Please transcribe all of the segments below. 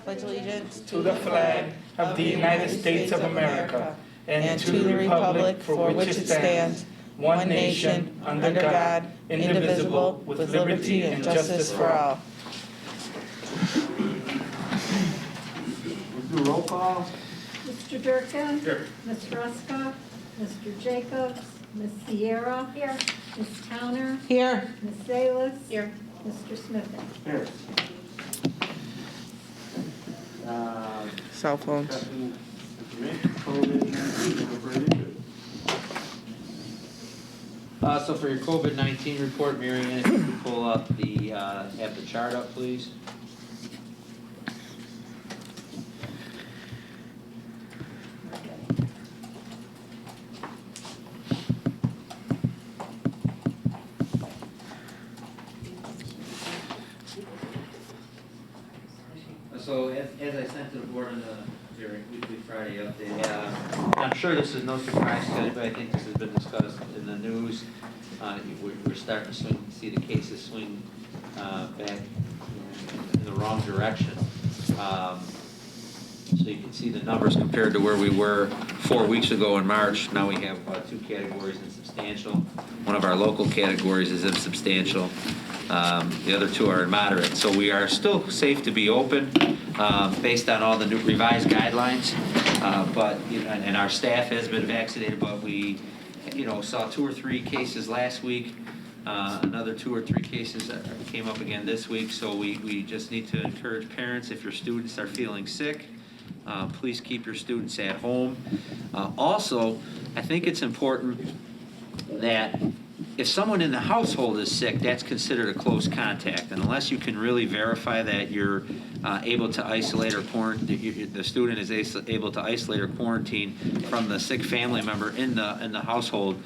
Pledge allegiance to the flag of the United States of America and to the republic for which it stands, one nation, under God, indivisible, with liberty and justice for all. We'll do roll call. Mr. Durkin? Here. Ms. Ruska? Mr. Jacobs? Ms. Sierra? Here. Ms. Towner? Here. Ms. Salas? Here. Mr. Smith? Here. Cell phones. Discussing information, COVID-19, number 82. So for your COVID-19 report, Marianne, if you could pull up the, have the chart up, please. So as I sent to the board in the weekly Friday update, I'm sure this is no surprise to anybody. I think this has been discussed in the news. We're starting to see the cases swing back in the wrong direction. So you can see the numbers compared to where we were 4 weeks ago in March. Now we have two categories in substantial. One of our local categories is insubstantial. The other two are in moderate. So we are still safe to be open based on all the new revised guidelines. But and our staff has been vaccinated, but we saw 2 or 3 cases last week. Another 2 or 3 cases came up again this week. So we just need to encourage parents, if your students are feeling sick, please keep your students at home. Also, I think it's important that if someone in the household is sick, that's considered a close contact. And unless you can really verify that you're able to isolate or quarantine, the student is able to isolate or quarantine from the sick family member in the household,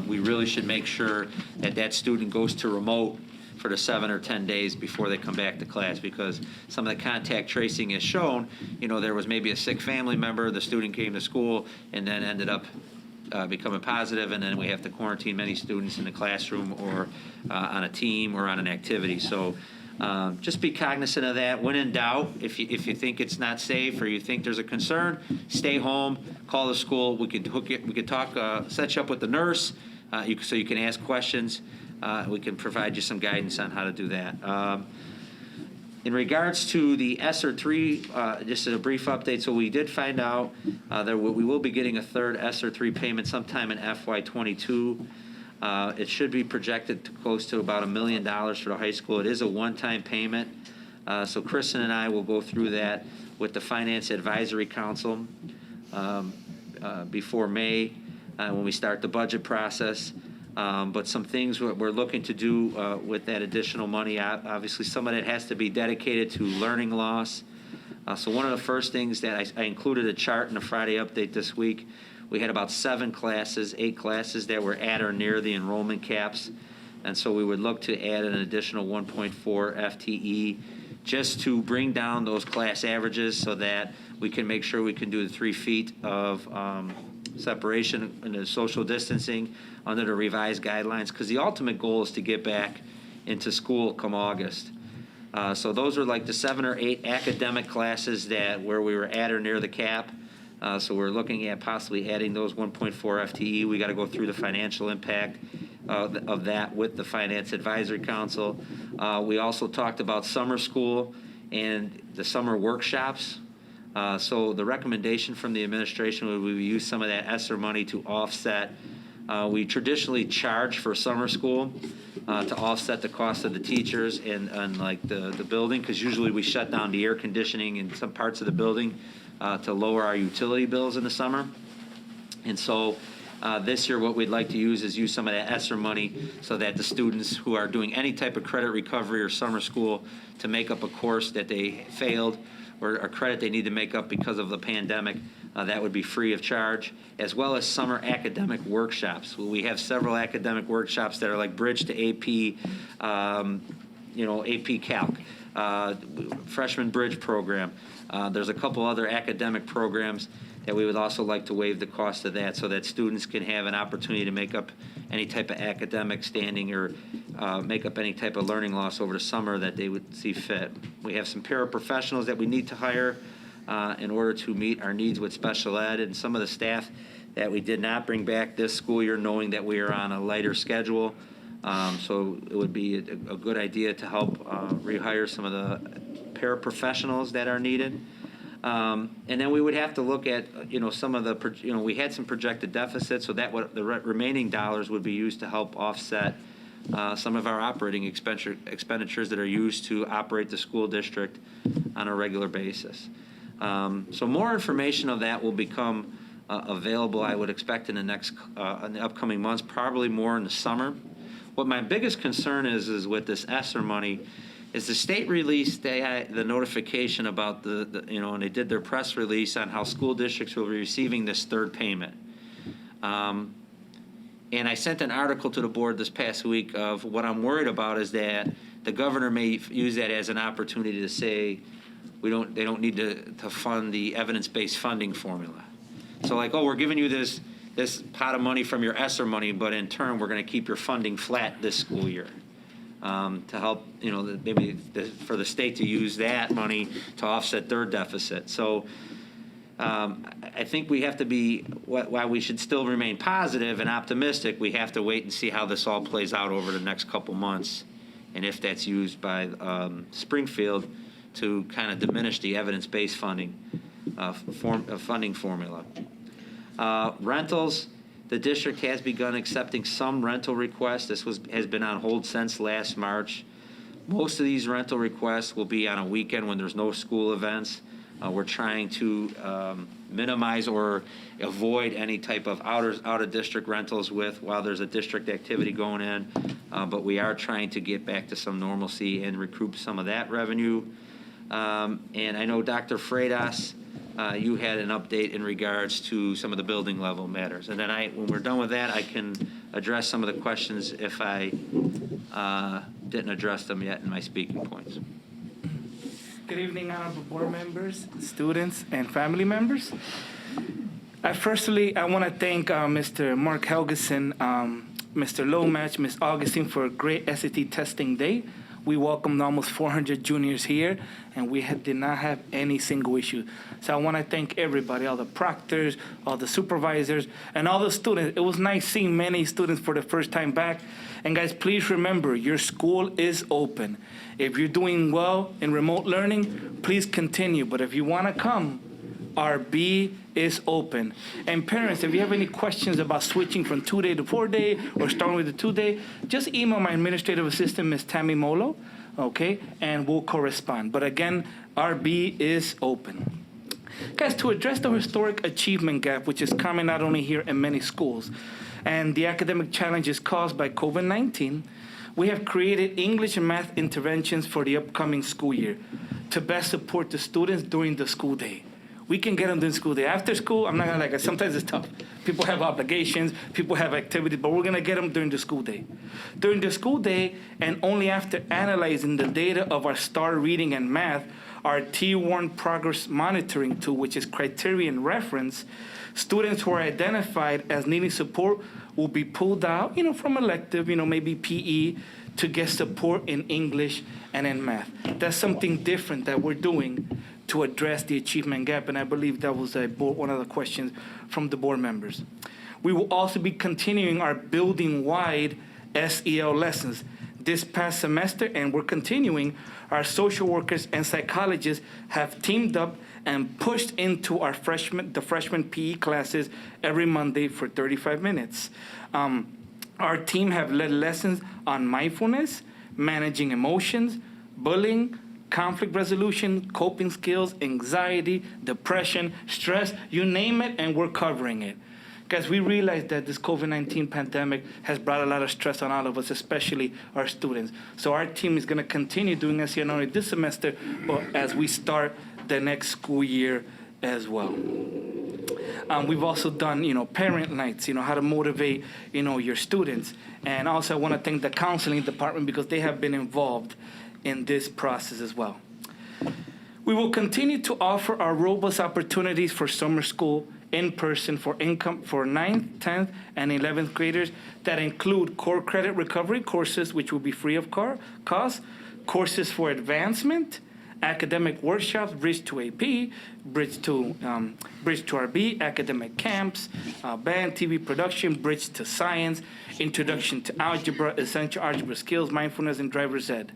we really should make sure that that student goes to remote for the 7 or 10 days before they come back to class, because some of the contact tracing has shown, there was maybe a sick family member, the student came to school and then ended up becoming positive, and then we have to quarantine many students in the classroom or on a team or on an activity. So just be cognizant of that. When in doubt, if you think it's not safe or you think there's a concern, stay home, call the school. We could talk, set you up with the nurse, so you can ask questions. We can provide you some guidance on how to do that. In regards to the ESSER 3, just a brief update. So we did find out that we will be getting a third ESSER 3 payment sometime in FY22. It should be projected to close to about $1 million for the high school. It is a one-time payment. So Kristen and I will go through that with the Finance Advisory Council before May when we start the budget process. But some things we're looking to do with that additional money, obviously some of it has to be dedicated to learning loss. So one of the first things that I included a chart in the Friday update this week. We had about 8 classes that were at or near the enrollment caps. And so we would look to add an additional 1.4 FTE just to bring down those class averages so that we can make sure we can do the 3 feet of separation and the social distancing under the revised guidelines, because the ultimate goal is to get back into school come August. So those are like the 7 or 8 academic classes where we were at or near the cap. So we're looking at possibly adding those 1.4 FTE. We got to go through the financial impact of that with the Finance Advisory Council. We also talked about summer school and the summer workshops. So the recommendation from the administration would we use some of that ESSER money to offset. We traditionally charge for summer school to offset the cost of the teachers and like the building, because usually we shut down the air conditioning in some parts of the building to lower our utility bills in the summer. And so this year what we'd like to use some of that ESSER money so that the students who are doing any type of credit recovery or summer school to make up a course that they failed or a credit they need to make up because of the pandemic, that would be free of charge, as well as summer academic workshops. We have several academic workshops that are like Bridge to AP, AP Calc, Freshman Bridge program. There's a couple other academic programs that we would also like to waive the cost of that so that students can have an opportunity to make up any type of academic standing or make up any type of learning loss over the summer that they would see fit. We have some paraprofessionals that we need to hire in order to meet our needs with special ed, and some of the staff that we did not bring back this school year, knowing that we are on a lighter schedule. So it would be a good idea to help rehire some of the paraprofessionals that are needed. And then we would have to look at, some of the, we had some projected deficits, so that the remaining dollars would be used to help offset some of our operating expenditures that are used to operate the school district on a regular basis. So more information of that will become available, I would expect, in the upcoming months, probably more in the summer. What my biggest concern is with this ESSER money is the state released the notification about and they did their press release on how school districts will be receiving this third payment. And I sent an article to the board this past week of what I'm worried about is that the governor may use that as an opportunity to say they don't need to fund the evidence-based funding formula. So like, we're giving you this pot of money from your ESSER money, but in turn we're going to keep your funding flat this school year. To help, maybe for the state to use that money to offset their deficit. So I think we have to be, while we should still remain positive and optimistic, we have to wait and see how this all plays out over the next couple months, and if that's used by Springfield to kind of diminish the evidence-based funding funding formula. Rentals. The district has begun accepting some rental requests. This has been on hold since last March. Most of these rental requests will be on a weekend when there's no school events. We're trying to minimize or avoid any type of out-of-district rentals while there's a district activity going in. But we are trying to get back to some normalcy and recoup some of that revenue. And I know Dr. Freitas, you had an update in regards to some of the building level matters. And then when we're done with that, I can address some of the questions if I didn't address them yet in my speaking points. Good evening, honorable board members, students, and family members. Firstly, I want to thank Mr. Mark Helgeson, Mr. Lomach, Ms. Augustine for a great SAT testing day. We welcomed almost 400 juniors here, and we did not have any single issue. So I want to thank everybody, all the proctors, all the supervisors, and all the students. It was nice seeing many students for the first time back. And guys, please remember, your school is open. If you're doing well in remote learning, please continue. But if you want to come, RB is open. And parents, if you have any questions about switching from 2-day to 4-day or starting with the 2-day, just email my administrative assistant, Ms. Tammy Molo, okay, and we'll correspond. But again, RB is open. Guys, to address the historic achievement gap, which is common not only here in many schools, and the academic challenges caused by COVID-19, we have created English and math interventions for the upcoming school year to best support the students during the school day. We can get them during school day. After school, I'm not gonna it. Sometimes it's tough. People have obligations, people have activities, but we're gonna get them during the school day. During the school day, and only after analyzing the data of our STAR reading and math, our T1 progress monitoring tool, which is criterion reference, students who are identified as needing support will be pulled out, from elective, maybe PE, to get support in English and in math. That's something different that we're doing to address the achievement gap, and I believe that was one of the questions from the board members. We will also be continuing our building-wide SEL lessons this past semester, and we're continuing. Our social workers and psychologists have teamed up and pushed into the freshman PE classes every Monday for 35 minutes. Our team have led lessons on mindfulness, managing emotions, bullying, conflict resolution, coping skills, anxiety, depression, stress, you name it, and we're covering it. Guys, we realize that this COVID-19 pandemic has brought a lot of stress on all of us, especially our students. So our team is going to continue doing SEL not only this semester, but as we start the next school year as well. We've also done, parent nights, how to motivate, your students. And also I want to thank the counseling department because they have been involved in this process as well. We will continue to offer our robust opportunities for summer school in person for 9th, 10th, and 11th graders that include core credit recovery courses, which will be free of cost, courses for advancement, academic workshops, Bridge to AP, Bridge to RB, academic camps, band, TV production, Bridge to Science, Introduction to Algebra, Essential Algebra Skills, Mindfulness, and Driver's Ed.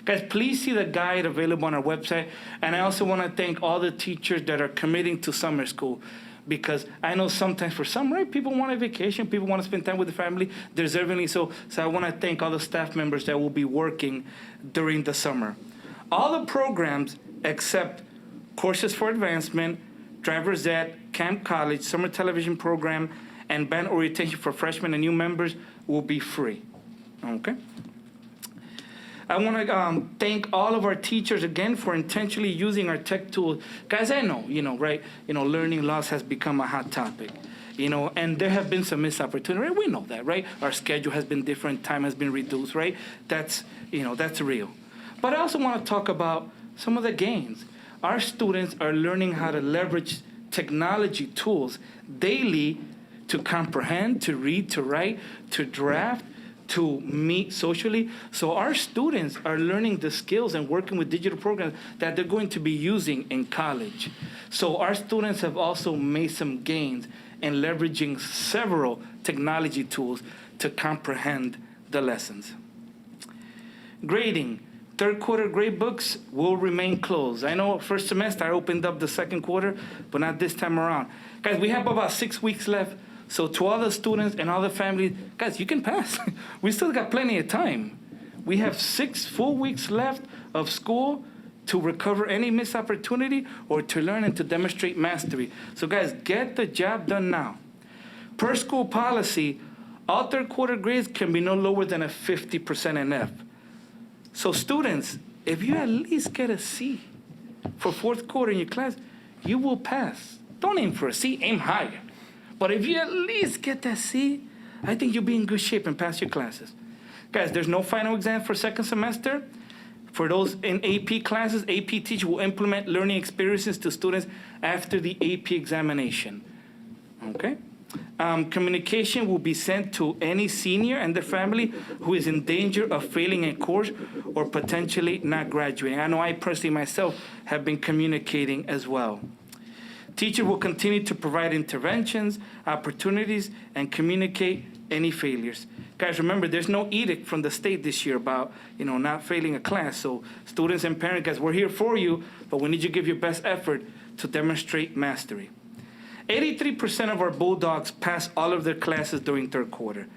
Guys, please see the guide available on our website. And I also want to thank all the teachers that are committing to summer school, because I know sometimes for some, right, people want a vacation, people want to spend time with the family, deservingly so. So I want to thank all the staff members that will be working during the summer. All the programs except courses for advancement, driver's ed, camp college, summer television program, and band orientation for freshmen and new members will be free. Okay? I want to thank all of our teachers again for intentionally using our tech tools. Guys, I know, right? Learning loss has become a hot topic, and there have been some missed opportunities. Right? We know that, right? Our schedule has been different, time has been reduced, right? That's real. But I also want to talk about some of the gains. Our students are learning how to leverage technology tools daily to comprehend, to read, to write, to draft, to meet socially. So our students are learning the skills and working with digital programs that they're going to be using in college. So our students have also made some gains in leveraging several technology tools to comprehend the lessons. Grading. Third quarter grade books will remain closed. I know first semester I opened up the second quarter, but not this time around. Guys, we have about 6 weeks left. So to all the students and all the families, guys, you can pass. We still got plenty of time. We have 6 full weeks left of school to recover any missed opportunity or to learn and to demonstrate mastery. So guys, get the job done now. Per school policy, all third quarter grades can be no lower than a 50% NF. So students, if you at least get a C for fourth quarter in your class, you will pass. Don't aim for a C, aim higher. But if you at least get that C, I think you'll be in good shape and pass your classes. Guys, there's no final exam for second semester. For those in AP classes, AP teacher will implement learning experiences to students after the AP examination. Okay? Communication will be sent to any senior and their family who is in danger of failing a course or potentially not graduating. I know I personally myself have been communicating as well. Teacher will continue to provide interventions, opportunities, and communicate any failures. Guys, remember, there's no edict from the state this year about, not failing a class. So students and parents, guys, we're here for you, but we need you to give your best effort to demonstrate mastery. 83% of our Bulldogs pass all of their classes during third quarter.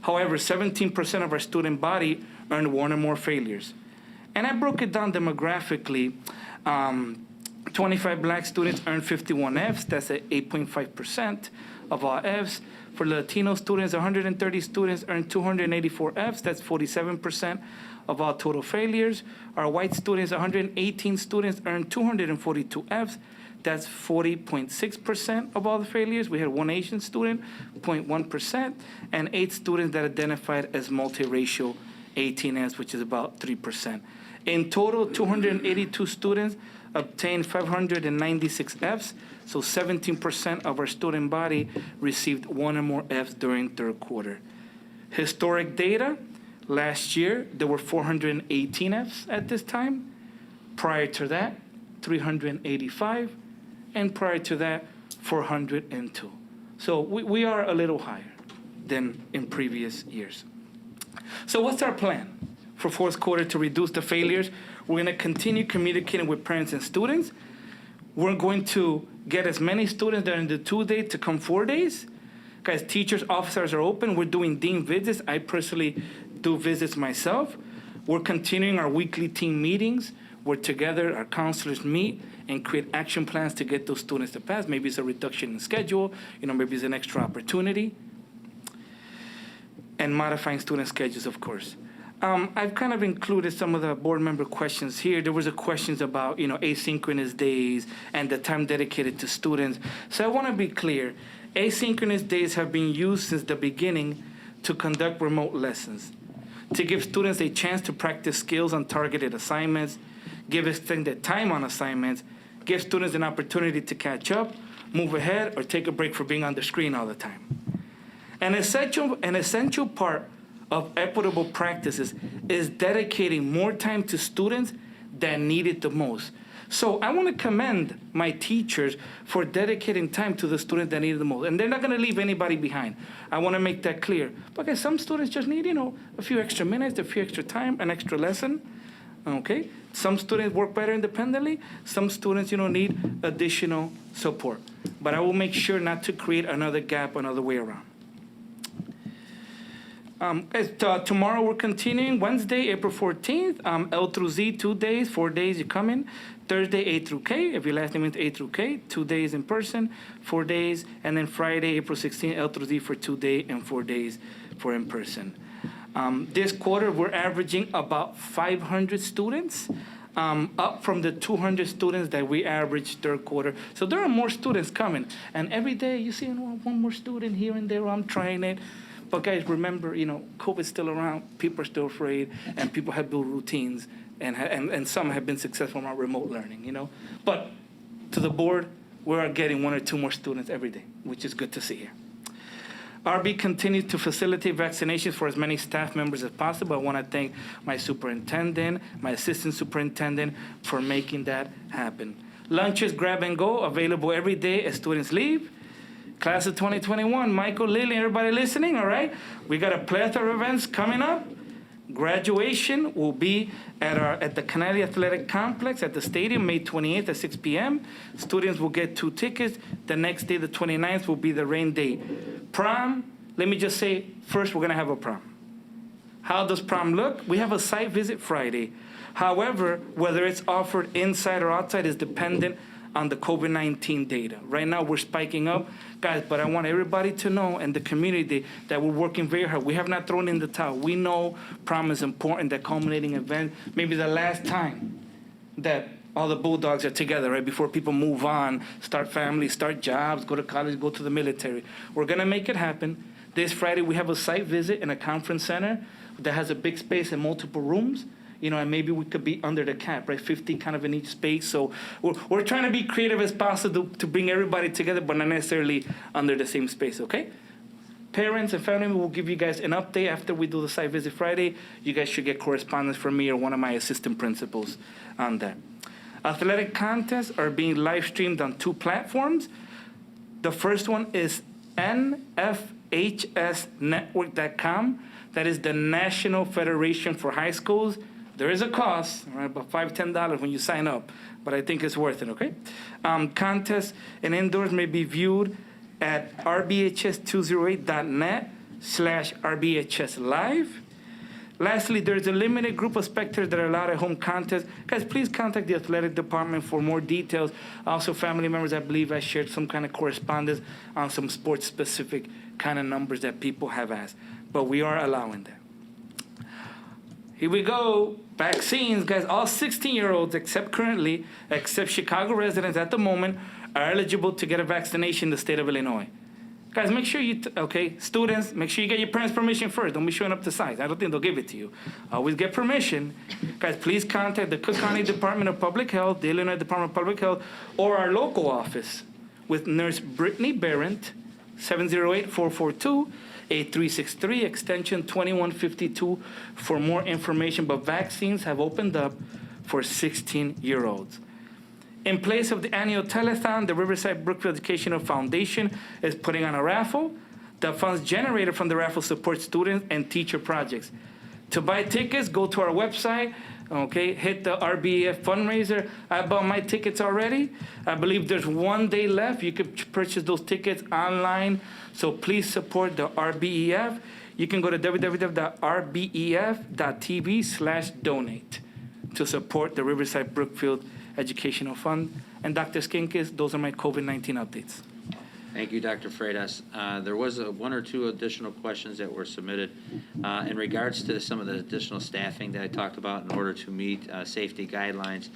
However, 17% of our student body earned 1 or more failures. And I broke it down demographically. 25 black students earned 51 Fs. That's at 8.5% of all Fs. For Latino students, 130 students earned 284 Fs. That's 47% of all total failures. Our white students, 118 students earned 242 Fs. That's 40.6% of all the failures. We had 1 Asian student, 0.1%, and 8 students that identified as multiracial, 18 Fs, which is about 3%. In total, 282 students obtained 596 Fs, so 17% of our student body received 1 or more Fs during third quarter. Historic data, last year there were 418 Fs at this time. Prior to that, 385, and prior to that, 402. So we are a little higher than in previous years. So what's our plan for fourth quarter to reduce the failures? We're going to continue communicating with parents and students. We're going to get as many students that are in the 2-day to come 4 days. Guys, teachers, officers are open. We're doing dean visits. I personally do visits myself. We're continuing our weekly team meetings where together our counselors meet and create action plans to get those students to pass. Maybe it's a reduction in schedule, maybe it's an extra opportunity. And modifying student schedules, of course. I've kind of included some of the board member questions here. There was a questions about, asynchronous days and the time dedicated to students. So I want to be clear. Asynchronous days have been used since the beginning to conduct remote lessons, to give students a chance to practice skills on targeted assignments, give extended time on assignments, give students an opportunity to catch up, move ahead, or take a break for being on the screen all the time. An essential part of equitable practices is dedicating more time to students that need it the most. So I want to commend my teachers for dedicating time to the students that need it the most. And they're not going to leave anybody behind. I want to make that clear. Because some students just need, a few extra minutes, a few extra time, an extra lesson. Okay? Some students work better independently. Some students, need additional support. But I will make sure not to create another gap another way around. Tomorrow we're continuing. Wednesday, April 14th, L through Z, 2 days, 4 days you come in. Thursday, A through K, if your last name is A through K, 2 days in person, 4 days. And then Friday, April 16th, L through Z for 2 days and 4 days for in person. This quarter, we're averaging about 500 students, up from the 200 students that we averaged third quarter. So there are more students coming. And every day you see one more student here and there. I'm trying it. But guys, remember, COVID's still around. People are still afraid, and people have built routines, and some have been successful on remote learning, But to the board, we're getting 1 or 2 more students every day, which is good to see here. RB continues to facilitate vaccinations for as many staff members as possible. I want to thank my superintendent, my assistant superintendent for making that happen. Lunches, grab and go, available every day as students leave. Class of 2021, Michael, Lily, everybody listening, all right? We got a plethora of events coming up. Graduation will be at the Canali Athletic Complex at the stadium, May 28th at 6 p.m. Students will get 2 tickets. The next day, the 29th, will be the rain date. Prom, let me just say, first, we're going to have a prom. How does prom look? We have a site visit Friday. However, whether it's offered inside or outside is dependent on the COVID-19 data. Right now, we're spiking up. Guys, but I want everybody to know, and the community, that we're working very hard. We have not thrown in the towel. We know prom is important, that culminating event, maybe the last time that all the Bulldogs are together, right, before people move on, start families, start jobs, go to college, go to the military. We're gonna make it happen. This Friday, we have a site visit in a conference center that has a big space and multiple rooms. And maybe we could be under the cap, right? 50 kind of in each space. So we're trying to be creative as possible to bring everybody together, but not necessarily under the same space, okay? Parents and family will give you guys an update after we do the site visit Friday. You guys should get correspondence from me or one of my assistant principals on that. Athletic contests are being live streamed on 2 platforms. The first one is nfhsnetwork.com. That is the National Federation for High Schools. There is a cost, right, about $5, $10 when you sign up, but I think it's worth it, okay? Contests and indoors may be viewed at rbhs208.net/rbhslive. Lastly, there's a limited group of spectators that are allowed at home contests. Guys, please contact the athletic department for more details. Also, family members, I believe I shared some kind of correspondence on some sports-specific kind of numbers that people have asked, but we are allowing that. Here we go. Vaccines, guys. All 16-year-olds, except Chicago residents at the moment, are eligible to get a vaccination in the state of Illinois. Guys, make sure students, make sure you get your parents' permission first. Don't be showing up to sites. I don't think they'll give it to you. Always get permission. Guys, please contact the Cook County Department of Public Health, the Illinois Department of Public Health, or our local office with Nurse Brittany Barrett, 708-442-8363, extension 2152 for more information. But vaccines have opened up for 16-year-olds. In place of the annual telethon, the Riverside Brookfield Educational Foundation is putting on a raffle. The funds generated from the raffle support students and teacher projects. To buy tickets, go to our website, hit the RBEF fundraiser. I bought my tickets already. I believe there's 1 day left. You could purchase those tickets online. So please support the RBEF. You can go to www.rbef.tv/donate to support the Riverside Brookfield Educational Fund. And Dr. Skinkis, those are my COVID-19 updates. Thank you, Dr. Freitas. There was 1 or 2 additional questions that were submitted in regards to some of the additional staffing that I talked about in order to meet safety guidelines.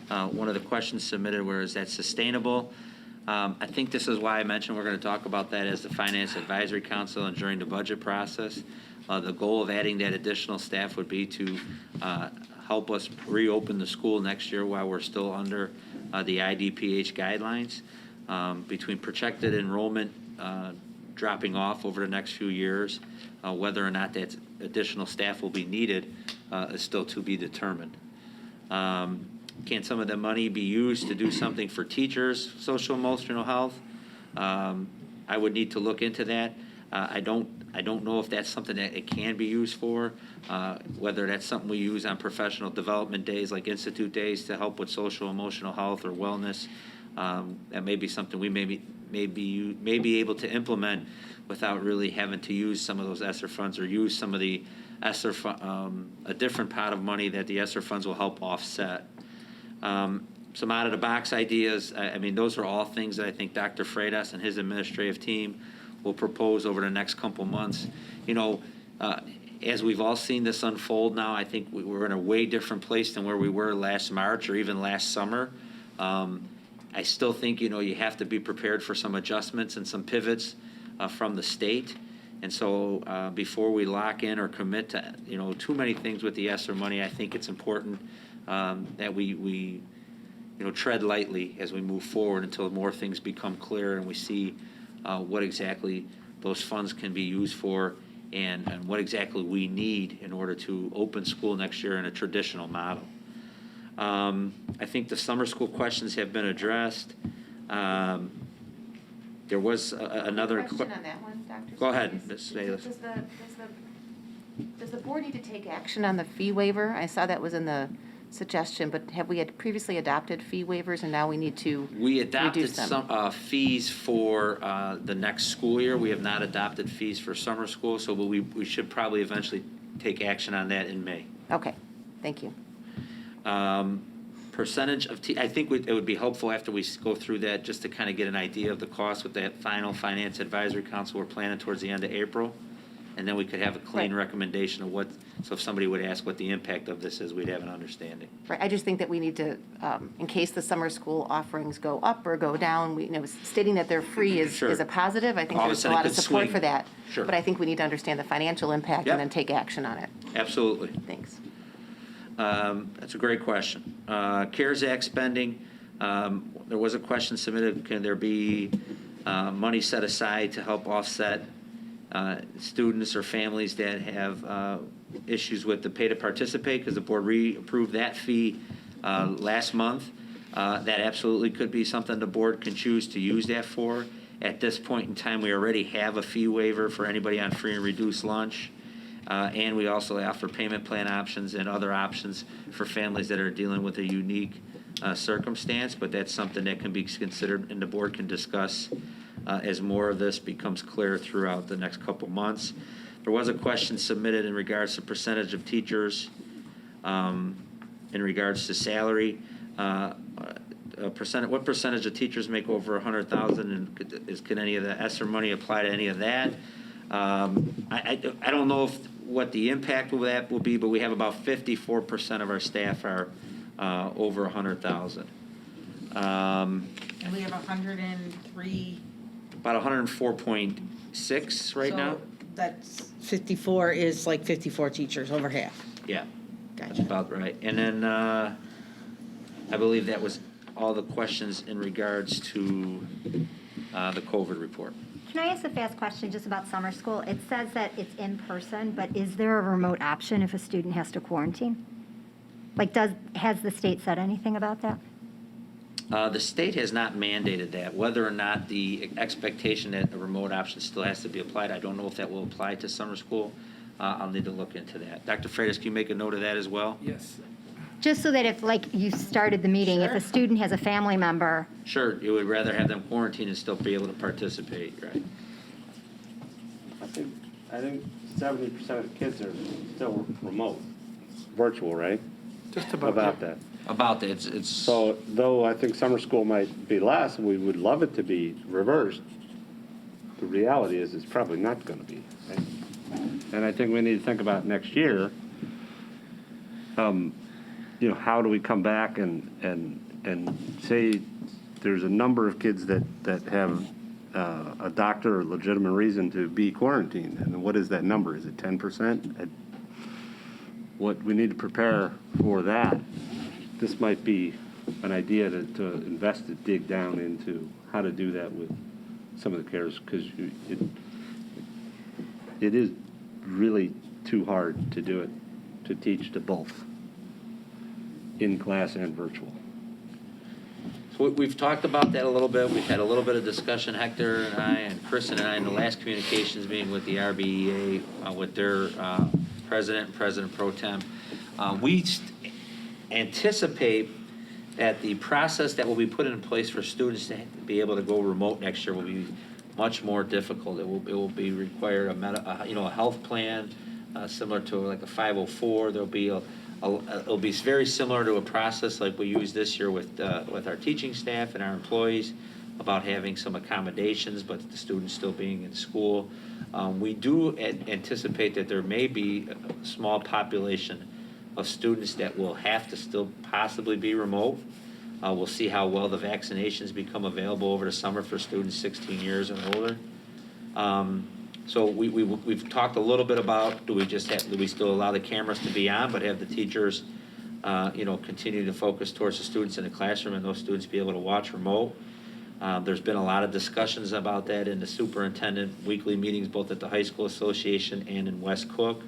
One of the questions submitted was, is that sustainable? I think this is why I mentioned we're going to talk about that as the Finance Advisory Council and during the budget process. The goal of adding that additional staff would be to help us reopen the school next year while we're still under the IDPH guidelines. Between projected enrollment dropping off over the next few years, whether or not that additional staff will be needed is still to be determined. Can some of the money be used to do something for teachers' social emotional health? I would need to look into that. I don't know if that's something that it can be used for, whether that's something we use on professional development days like Institute days to help with social emotional health or wellness. That may be something we may be able to implement without really having to use some of those ESSER funds or use some of the ESSER a different pot of money that the ESSER funds will help offset. Some out-of-the-box ideas, I mean, those are all things that I think Dr. Freitas and his administrative team will propose over the next couple months. You know, as we've all seen this unfold now, I think we're in a way different place than where we were last March or even last summer. I still think, you know, you have to be prepared for some adjustments and some pivots from the state. And so before we lock in or commit to, you know, too many things with the ESSER money, I think it's important that we you know, tread lightly as we move forward until more things become clear and we see what exactly those funds can be used for and what exactly we need in order to open school next year in a traditional model. I think the summer school questions have been addressed. There was another question on that one, Dr. Go ahead, Smith. Ms. Salas. Does the board need to take action on the fee waiver? I saw that was in the suggestion, but have we had previously adopted fee waivers and now we need to We adopted reduce them? some fees for the next school year. We have not adopted fees for summer school, so we should probably eventually take action on that in May. Okay, thank you. Percentage of, I think it would be helpful after we go through that just to kind of get an idea of the cost with that final Finance Advisory Council we're planning towards the end of April. And then we could have a clean Right. recommendation of what, so if somebody would ask what the impact of this is, we'd have an understanding. Right, I just think that we need to, in case the summer school offerings go up or go down, we, you know, stating that they're free is Sure. a positive. I think All of a there's a sudden it lot of could support swing. for that. Sure. But I think we need to understand the financial impact Yep. and then take action on it. Absolutely. Thanks. That's a great question. CARES Act spending, there was a question submitted, can there be money set aside to help offset students or families that have issues with the pay to participate, because the board re-approved that fee last month. That absolutely could be something the board can choose to use that for. At this point in time, we already have a fee waiver for anybody on free and reduced lunch. And we also offer payment plan options and other options for families that are dealing with a unique circumstance, but that's something that can be considered and the board can discuss as more of this becomes clear throughout the next couple months. There was a question submitted in regards to percentage of teachers in regards to salary. What percentage of teachers make over $100,000, and can any of the ESSER money apply to any of that? I don't know what the impact of that will be, but we have about 54% of our staff are over 100,000. And we have 103. About 104.6 right so now. That's 54 is like 54 teachers, over half. Yeah, that's Gotcha. about right. And then I believe that was all the questions in regards to the COVID report. Can I ask a fast question just about summer school? It says that it's in person, but is there a remote option if a student has to quarantine? Like, has the state said anything about that? The state has not mandated that. Whether or not the expectation that a remote option still has to be applied, I don't know if that will apply to summer school. I'll need to look into that. Dr. Freitas, can you make a note of that as well? Yes. Just so that if, like you started the meeting, if a student has a family member, Sure, you would rather have them quarantined and still be able to participate, right? I think 70% of the kids are still remote, virtual, right? Just about that. About that, it's So though I think summer school might be less, we would love it to be reversed, the reality is it's probably not going to be. Right? And I think we need to think about next year, you know, how do we come back and say there's a number of kids that have a doctor or legitimate reason to be quarantined, and what is that number? Is it 10%? what we need to prepare for that. This might be an idea to invest, to dig down into how to do that with some of the cares, because it is really too hard to do it, to teach to both, in class and virtual. So we've talked about that a little bit. We've had a little bit of discussion, Hector and I and Kristen and I, in the last communications meeting with the RBEA, with their president and president pro tem. We anticipate that the process that will be put in place for students to be able to go remote next year will be much more difficult. It will be required a health plan similar to like a 504. There'll be it'll be very similar to a process like we used this year with our teaching staff and our employees, about having some accommodations, but the students still being in school. We do anticipate that there may be a small population of students that will have to still possibly be remote. We'll see how well the vaccinations become available over the summer for students 16 years and older. So we've talked a little bit about, do we still allow the cameras to be on, but have the teachers, continue to focus towards the students in the classroom and those students be able to watch remote. There's been a lot of discussions about that in the superintendent weekly meetings, both at the High School Association and in West Cook.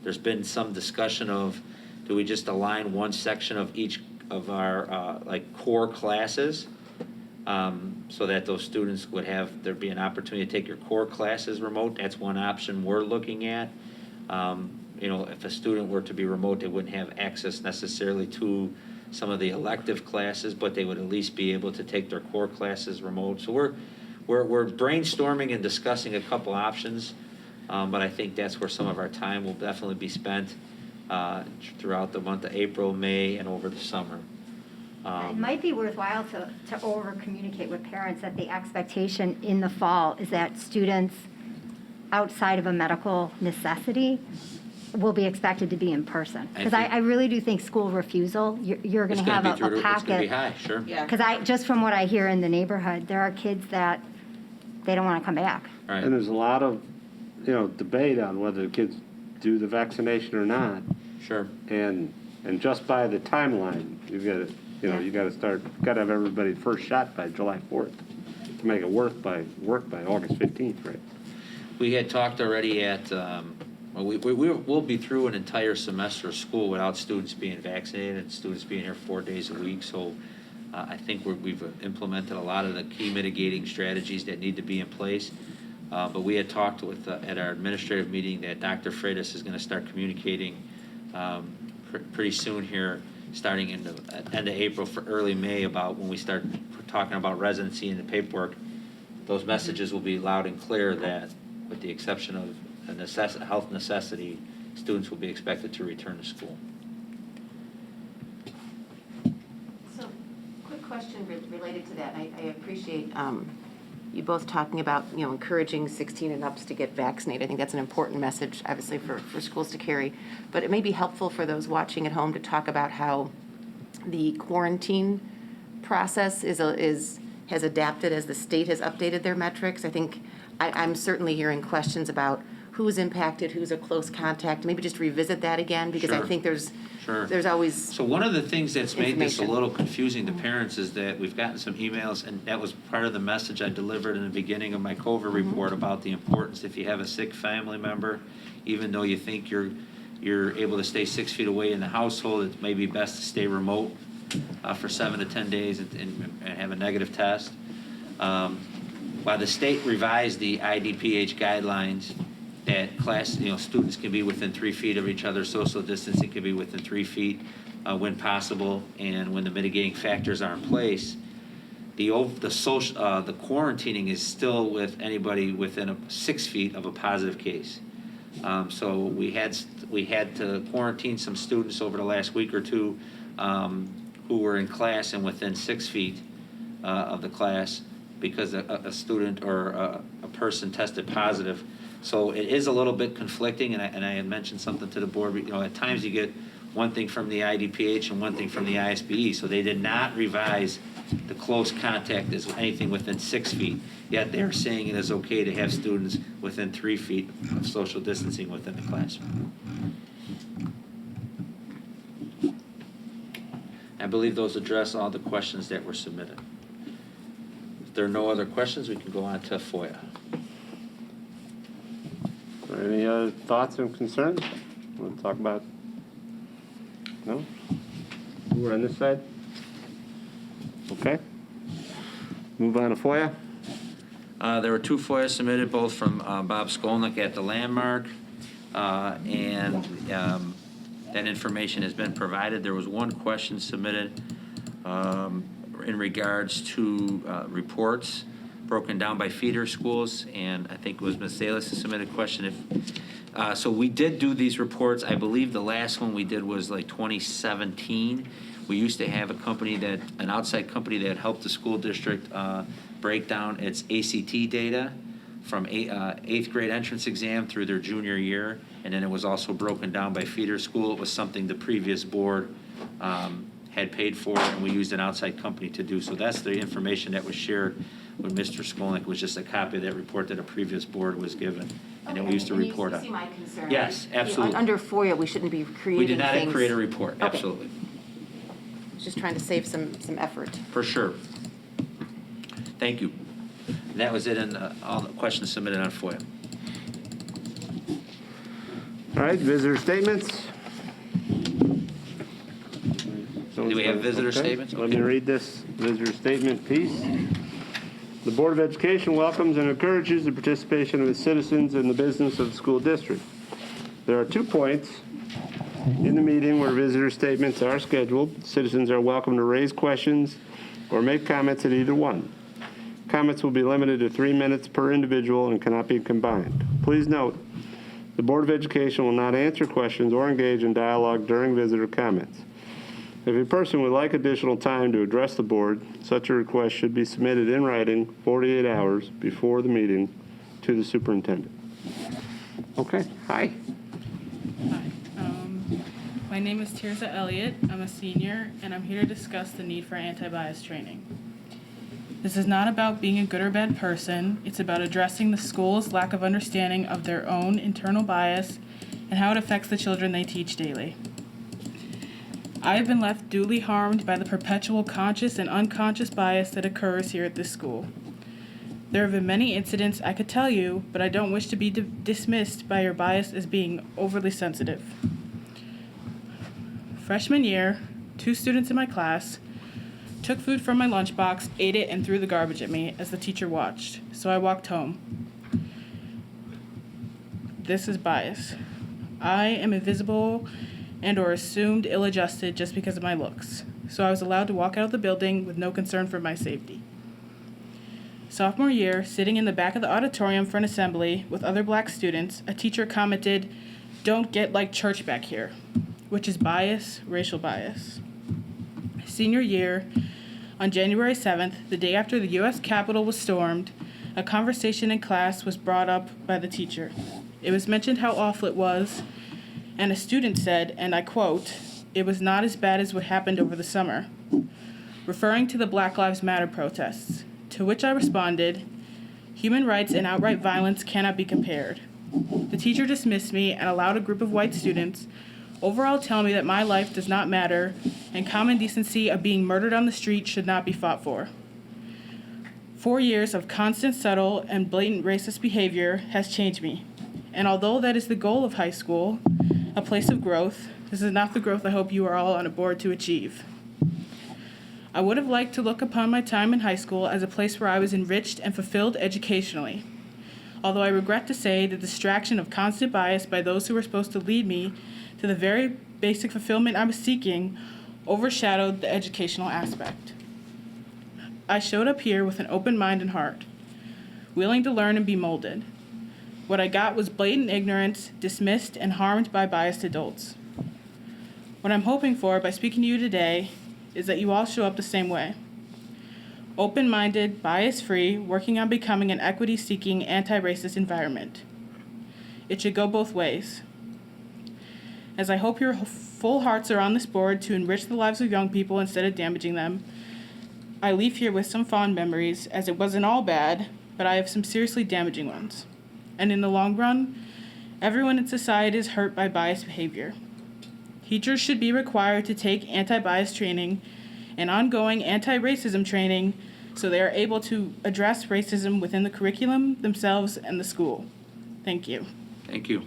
There's been some discussion of, do we just align one section of each of our core classes, so that those students would there'd be an opportunity to take your core classes remote. That's one option we're looking at. If a student were to be remote, they wouldn't have access necessarily to some of the elective classes, but they would at least be able to take their core classes remote. So we're brainstorming and discussing a couple options, but I think that's where some of our time will definitely be spent throughout the month of April, May, and over the summer. It might be worthwhile to over-communicate with parents that the expectation in the fall is that students outside of a medical necessity will be expected to be in person. Because I really do think school refusal, you're going to have a packet. It's going to be high, sure. Because just from what I hear in the neighborhood, there are kids that they don't want to come back. Right. And there's a lot of, debate on whether the kids do the vaccination or not. Sure. And just by the timeline, you've got to, you got to have everybody first shot by July 4th to make it work by August 15th, right? We had talked already at, we'll be through an entire semester of school without students being vaccinated and students being here 4 days a week. So I think we've implemented a lot of the key mitigating strategies that need to be in place. But we had talked at our administrative meeting that Dr. Freitas is going to start communicating pretty soon here, starting in the end of April for early May, about when we start talking about residency and the paperwork. Those messages will be loud and clear that, with the exception of a health necessity, students will be expected to return to school. So, quick question related to that. I appreciate you both talking about, encouraging 16 and ups to get vaccinated. I think that's an important message, obviously, for schools to carry. But it may be helpful for those watching at home to talk about how the quarantine process has adapted as the state has updated their metrics. I think I'm certainly hearing questions about who's impacted, who's a close contact. Maybe just revisit that again, because I think there's always So one of the things that's made this a information. little confusing to parents is that we've gotten some emails, and that was part of the message I delivered in the beginning of my COVID report about the importance, if you have a sick family member, even though you think you're able to stay 6 feet away in the household, it may be best to stay remote for 7 to 10 days and have a negative test. While the state revised the IDPH guidelines, that students can be within 3 feet of each other, social distancing can be within 3 feet when possible, and when the mitigating factors are in place, the quarantining is still with anybody within 6 feet of a positive case. So we had to quarantine some students over the last week or two who were in class and within 6 feet of the class, because a student or a person tested positive. So it is a little bit conflicting, and I had mentioned something to the board. At times you get one thing from the IDPH and one thing from the ISBE. So they did not revise the close contact as anything within 6 feet. Yet they're saying it is okay to have students within 3 feet of social distancing within the classroom. I believe those address all the questions that were submitted. If there are no other questions, we can go on to FOIA. Any other thoughts and concerns? Want to talk about? No? We're on this side? Okay. Move on to FOIA. There were 2 FOIA submitted, both from Bob Skolnick at the Landmark, and that information has been provided. There was 1 question submitted in regards to reports broken down by feeder schools, and I think it was Ms. Salas who submitted a question. So we did do these reports. I believe the last one we did was like 2017. We used to have an outside company that helped the school district break down its ACT data from 8th grade entrance exam through their junior year, and then it was also broken down by feeder school. It was something the previous board had paid for, and we used an outside company to do. So that's the information that was shared with Mr. Skolnick, was just a copy of that report that a previous board was given. And then we used to report on. You see my concern. Yes, You know, absolutely. Under FOIA, we shouldn't be creating We did not things. create a report, Okay. absolutely, Just trying to save some effort. for sure. Thank you. And that was it, and all the questions submitted on FOIA. All right, visitor statements. Do we have visitor Okay. statements? Let me read this visitor statement piece. The Board of Education welcomes and encourages the participation of its citizens in the business of the school district. There are 2 points in the meeting where visitor statements are scheduled. Citizens are welcome to raise questions or make comments at either one. Comments will be limited to 3 minutes per individual and cannot be combined. Please note, the Board of Education will not answer questions or engage in dialogue during visitor comments. If a person would like additional time to address the board, such a request should be submitted in writing 48 hours before the meeting to the superintendent. Okay, hi. Hi, my name is Tirza Elliott. I'm a senior, and I'm here to discuss the need for anti-bias training. This is not about being a good or bad person. It's about addressing the school's lack of understanding of their own internal bias and how it affects the children they teach daily. I have been left duly harmed by the perpetual conscious and unconscious bias that occurs here at this school. There have been many incidents I could tell you, but I don't wish to be dismissed by your bias as being overly sensitive. Freshman year, 2 students in my class took food from my lunchbox, ate it, and threw the garbage at me as the teacher watched, so I walked home. This is bias. I am invisible and or assumed ill-adjusted just because of my looks, so I was allowed to walk out of the building with no concern for my safety. Sophomore year, sitting in the back of the auditorium for an assembly with other black students, a teacher commented, "Don't get like church back here," which is bias, racial bias. Senior year, on January 7th, the day after the U.S. Capitol was stormed, a conversation in class was brought up by the teacher. It was mentioned how awful it was, and a student said, and I quote, "It was not as bad as what happened over the summer," referring to the Black Lives Matter protests, to which I responded, "Human rights and outright violence cannot be compared." The teacher dismissed me and allowed a group of white students overall tell me that my life does not matter and common decency of being murdered on the street should not be fought for. 4 years of constant, subtle, and blatant racist behavior has changed me. And although that is the goal of high school, a place of growth, this is not the growth I hope you are all on a board to achieve. I would have liked to look upon my time in high school as a place where I was enriched and fulfilled educationally. Although I regret to say the distraction of constant bias by those who were supposed to lead me to the very basic fulfillment I was seeking overshadowed the educational aspect. I showed up here with an open mind and heart, willing to learn and be molded. What I got was blatant ignorance, dismissed and harmed by biased adults. What I'm hoping for by speaking to you today is that you all show up the same way. Open-minded, bias-free, working on becoming an equity-seeking, anti-racist environment. It should go both ways. As I hope your full hearts are on this board to enrich the lives of young people instead of damaging them, I leave here with some fond memories, as it wasn't all bad, but I have some seriously damaging ones. And in the long run, everyone in society is hurt by biased behavior. Teachers should be required to take anti-bias training and ongoing anti-racism training so they are able to address racism within the curriculum, themselves, and the school. Thank you. Thank you.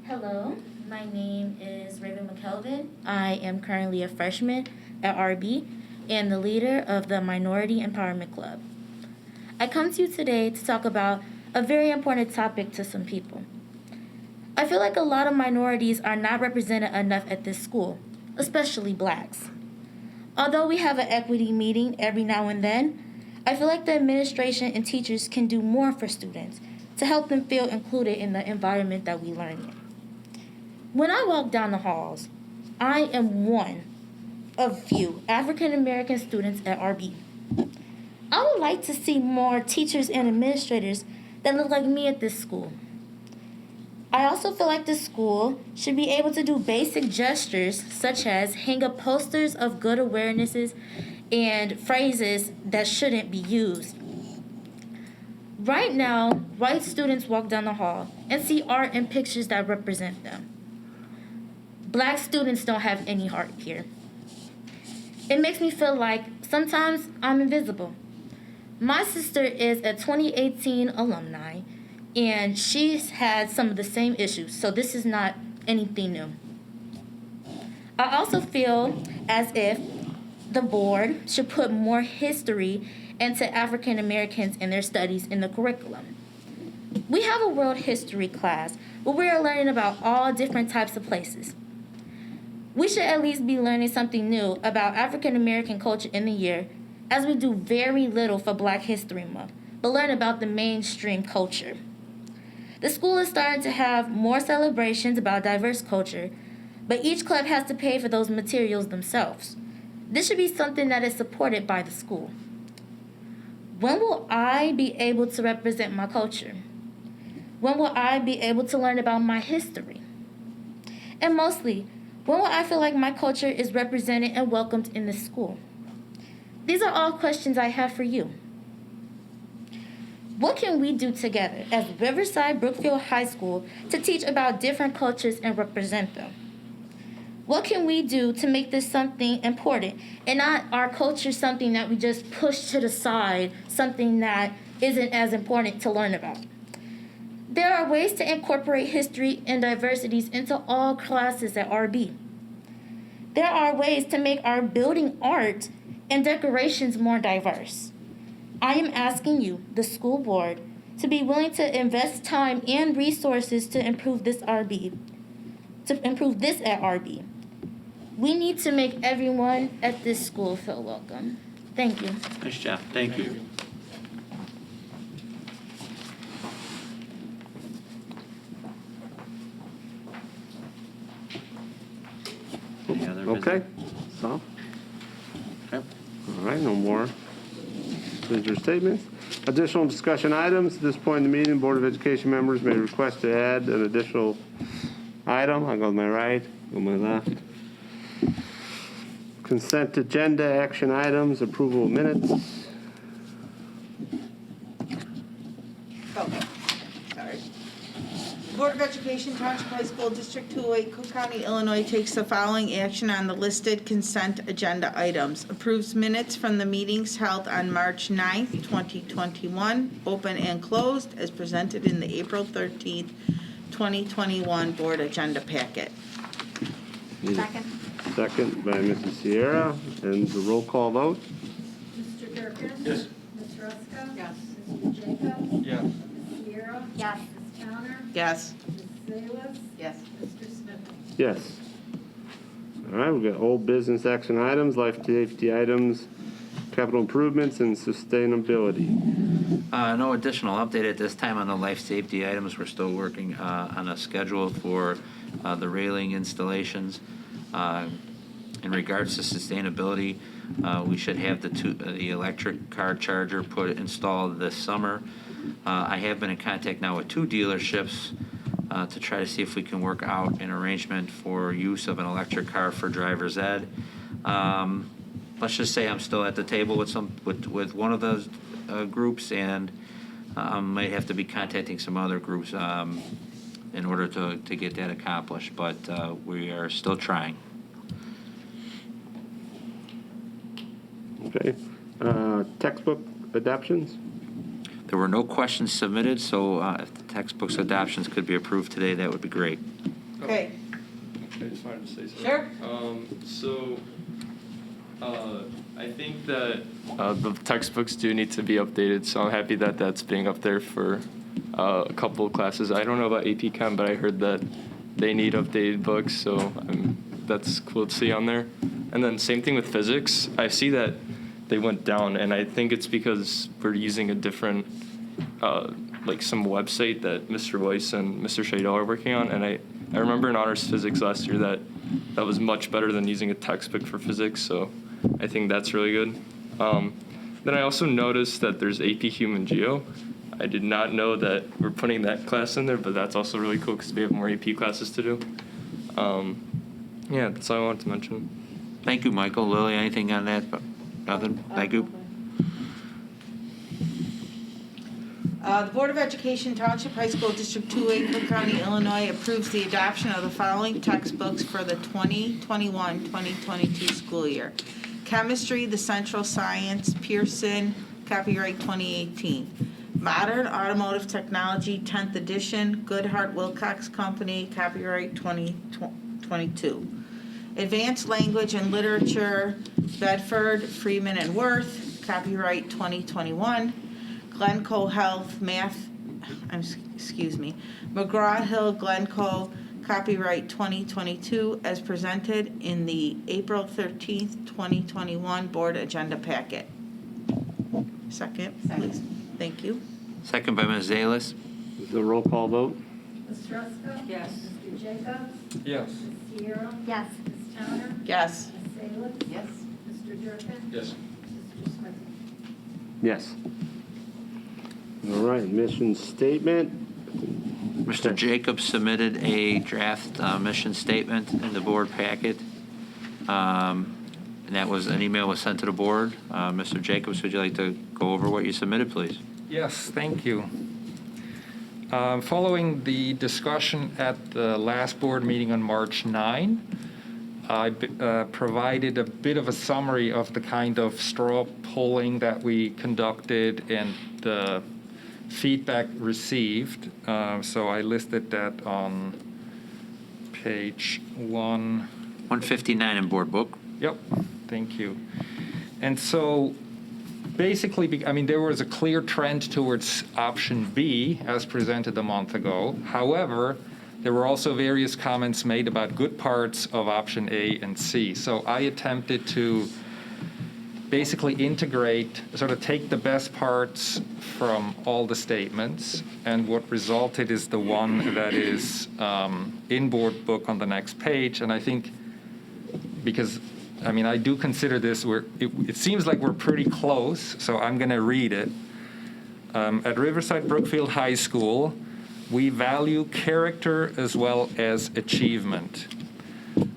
Hello, my name is Raven McKelvin. I am currently a freshman at RB and the leader of the Minority Empowerment Club. I come to you today to talk about a very important topic to some people. I feel like a lot of minorities are not represented enough at this school, especially blacks. Although we have an equity meeting every now and then, I feel like the administration and teachers can do more for students to help them feel included in the environment that we learn in. When I walk down the halls, I am one of few African American students at RB. I would like to see more teachers and administrators that look like me at this school. I also feel like the school should be able to do basic gestures such as hang up posters of good awarenesses and phrases that shouldn't be used. Right now, white students walk down the hall and see art and pictures that represent them. Black students don't have any heart here. It makes me feel like sometimes I'm invisible. My sister is a 2018 alumni, and she's had some of the same issues, so this is not anything new. I also feel as if the board should put more history into African Americans in their studies in the curriculum. We have a world history class where we are learning about all different types of places. We should at least be learning something new about African American culture in the year, as we do very little for Black History Month, but learn about the mainstream culture. The school is starting to have more celebrations about diverse culture, but each club has to pay for those materials themselves. This should be something that is supported by the school. When will I be able to represent my culture? When will I be able to learn about my history? And mostly, when will I feel like my culture is represented and welcomed in this school? These are all questions I have for you. What can we do together as Riverside Brookfield High School to teach about different cultures and represent them? What can we do to make this something important and not our culture something that we just push to the side, something that isn't as important to learn about? There are ways to incorporate history and diversities into all classes at RB. There are ways to make our building art and decorations more diverse. I am asking you, the school board, to be willing to invest time and resources to improve this at RB. We need to make everyone at this school feel welcome. Thank you. Nice job. Thank you. Any other Okay, business? so, Okay. all right, no more visitor statements. Additional discussion items. At this point in the meeting, Board of Education members may request to add an additional item. I'll go to my right, go to my left. Consent agenda, action items, approval of minutes. Okay, sorry. Board of Education, Township High School, District 208, Cook County, Illinois takes the following action on the listed consent agenda items. Approves minutes from the meetings held on March 9th, 2021, open and closed, as presented in the April 13th, 2021 board agenda packet. Second. Second by Mrs. Sierra, and the roll call vote. Mr. Durkin? Yes. Ms. Ruska? Yes. Mr. Jacobs? Yeah. Ms. Sierra? Yes. Ms. Towner? Yes. Ms. Salas? Yes. Mr. Smith? Yes. All right, we've got old business action items, life safety items, capital improvements, and sustainability. No additional update at this time on the life safety items. We're still working on a schedule for the railing installations. In regards to sustainability, we should have the electric car charger installed this summer. I have been in contact now with 2 dealerships to try to see if we can work out an arrangement for use of an electric car for driver's ed. Let's just say I'm still at the table with one of those groups, and might have to be contacting some other groups in order to get that accomplished, but we are still trying. Okay. Textbook adoptions? There were no questions submitted, so if the textbooks adoptions could be approved today, that would be great. Okay. I just wanted to say something. Sure. I think that the textbooks do need to be updated, so I'm happy that that's being up there for a couple of classes. I don't know about AP Chem, but I heard that they need updated books, so that's cool to see on there. And then same thing with physics. I see that they went down, and I think it's because we're using a different, like some website that Mr. Weiss and Mr. Shadell are working on, and I remember in honors physics last year that was much better than using a textbook for physics, so I think that's really good. Then I also noticed that there's AP Human Geo. I did not know that we're putting that class in there, but that's also really cool because we have more AP classes to do. Yeah, that's all I wanted to mention. Thank you, Michael. Lily, anything on that? Nothing? Thank you. The Board of Education Township High School District 2A, Cook County, Illinois approves the adoption of the following textbooks for the 2021-2022 school year. Chemistry, The Central Science, Pearson, copyright 2018. Modern Automotive Technology, 10th edition, Goodhart Wilcox Company, copyright 2022. Advanced Language and Literature, Bedford, Freeman and Worth, copyright 2021. Glencoe Health Math, McGraw-Hill Glencoe, copyright 2022, as presented in the April 13th, 2021 Board Agenda Packet. Second, please. Thank you. Second by Ms. Zalis. Is it a roll call vote? Ms. Ruska? Yes. Mr. Jacobs? Yes. Ms. Sierra? Yes. Ms. Towner? Yes. Ms. Salis? Yes. Mr. Durkin? Yes. Mr. Smith? Yes. All right, mission statement. Mr. Jacobs submitted a draft mission statement in the board packet. And that was, an email was sent to the board. Mr. Jacobs, would you like to go over what you submitted, please? Yes, thank you. Following the discussion at the last board meeting on March 9, I provided a bit of a summary of the kind of straw polling that we conducted and the feedback received. So I listed that on page 159 in board book. Yep, thank you. And so basically, there was a clear trend towards option B as presented a month ago. However, there were also various comments made about good parts of option A and C. So I attempted to basically integrate, sort of take the best parts from all the statements, and what resulted is the one that is in board book on the next page. And I think, because I do consider this, it seems like we're pretty close, so I'm going to read it. At Riverside Brookfield High School, we value character as well as achievement.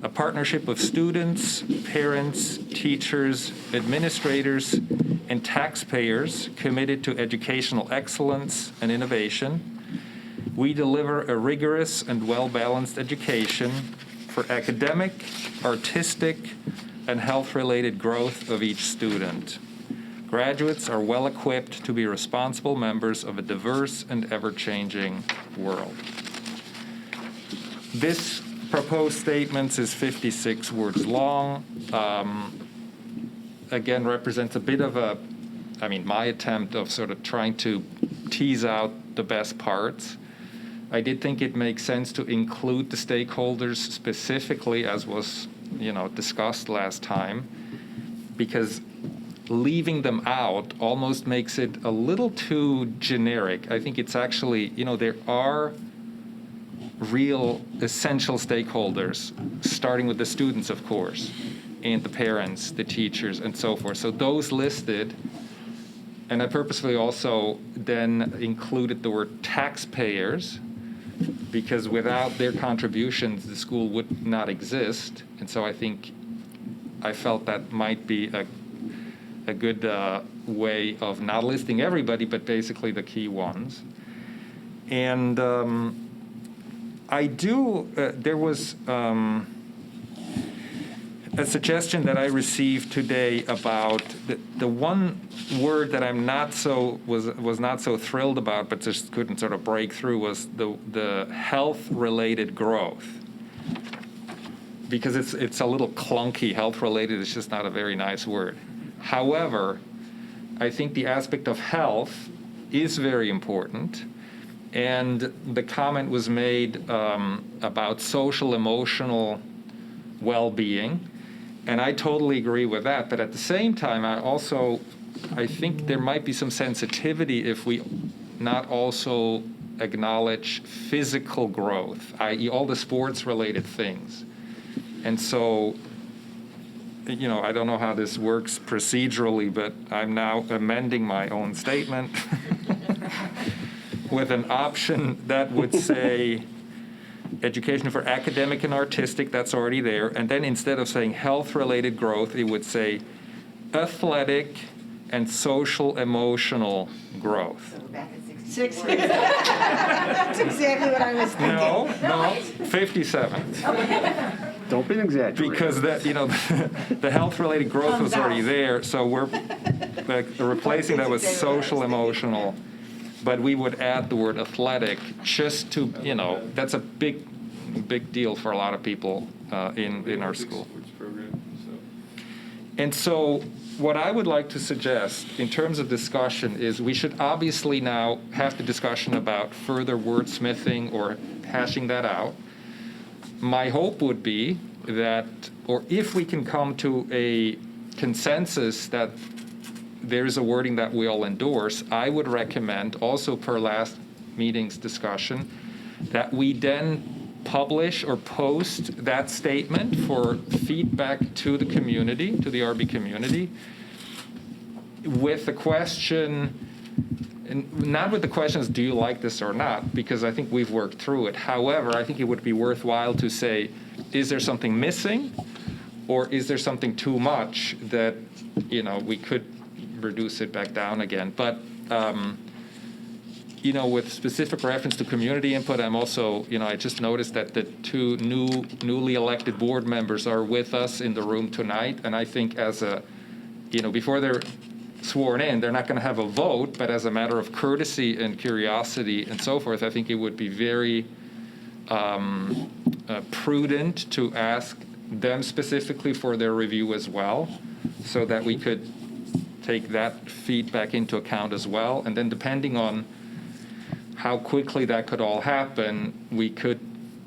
A partnership of students, parents, teachers, administrators, and taxpayers committed to educational excellence and innovation. We deliver a rigorous and well-balanced education for academic, artistic, and health-related growth of each student. Graduates are well-equipped to be responsible members of a diverse and ever-changing world. This proposed statement is 56 words long. Again, represents a bit of my attempt of sort of trying to tease out the best parts. I did think it makes sense to include the stakeholders specifically, as was discussed last time, because leaving them out almost makes it a little too generic. I think it's actually, there are real essential stakeholders, starting with the students, of course, and the parents, the teachers, and so forth. So those listed, and I purposefully also then included the word taxpayers, because without their contributions, the school would not exist. And so I felt that might be a good way of not listing everybody, but basically the key ones. And there was a suggestion that I received today about the one word that I'm was not so thrilled about, but just couldn't sort of break through, was the health-related growth. Because it's a little clunky. Health-related is just not a very nice word. However, I think the aspect of health is very important. And the comment was made about social emotional well-being. And I totally agree with that. But at the same time, I think there might be some sensitivity if we not also acknowledge physical growth, i.e. all the sports-related things. And so, I don't know how this works procedurally, but I'm now amending my own statement with an option that would say education for academic and artistic, that's already there. And then instead of saying health-related growth, it would say athletic and social emotional growth. So we're back at 6 years. That's exactly what I was thinking. No, 57. Don't be exaggerating. Because the health-related growth was already there, so we're replacing that with social emotional. But we would add the word athletic just to, that's a big deal for a lot of people in our school. And so what I would like to suggest in terms of discussion is we should obviously now have the discussion about further wordsmithing or hashing that out. My hope would be that, or if we can come to a consensus that there's a wording that we all endorse, I would recommend, also per last meeting's discussion, that we then publish or post that statement for feedback to the community, to the RB community, with the question, and not with the questions, do you like this or not, because I think we've worked through it. However, I think it would be worthwhile to say, is there something missing, or is there something too much that, we could reduce it back down again. But, with specific reference to community input, I'm also, I just noticed that the two newly elected board members are with us in the room tonight. And I think before they're sworn in, they're not going to have a vote, but as a matter of courtesy and curiosity and so forth, I think it would be very prudent to ask them specifically for their review as well, so that we could take that feedback into account as well. And then depending on how quickly that could all happen, we could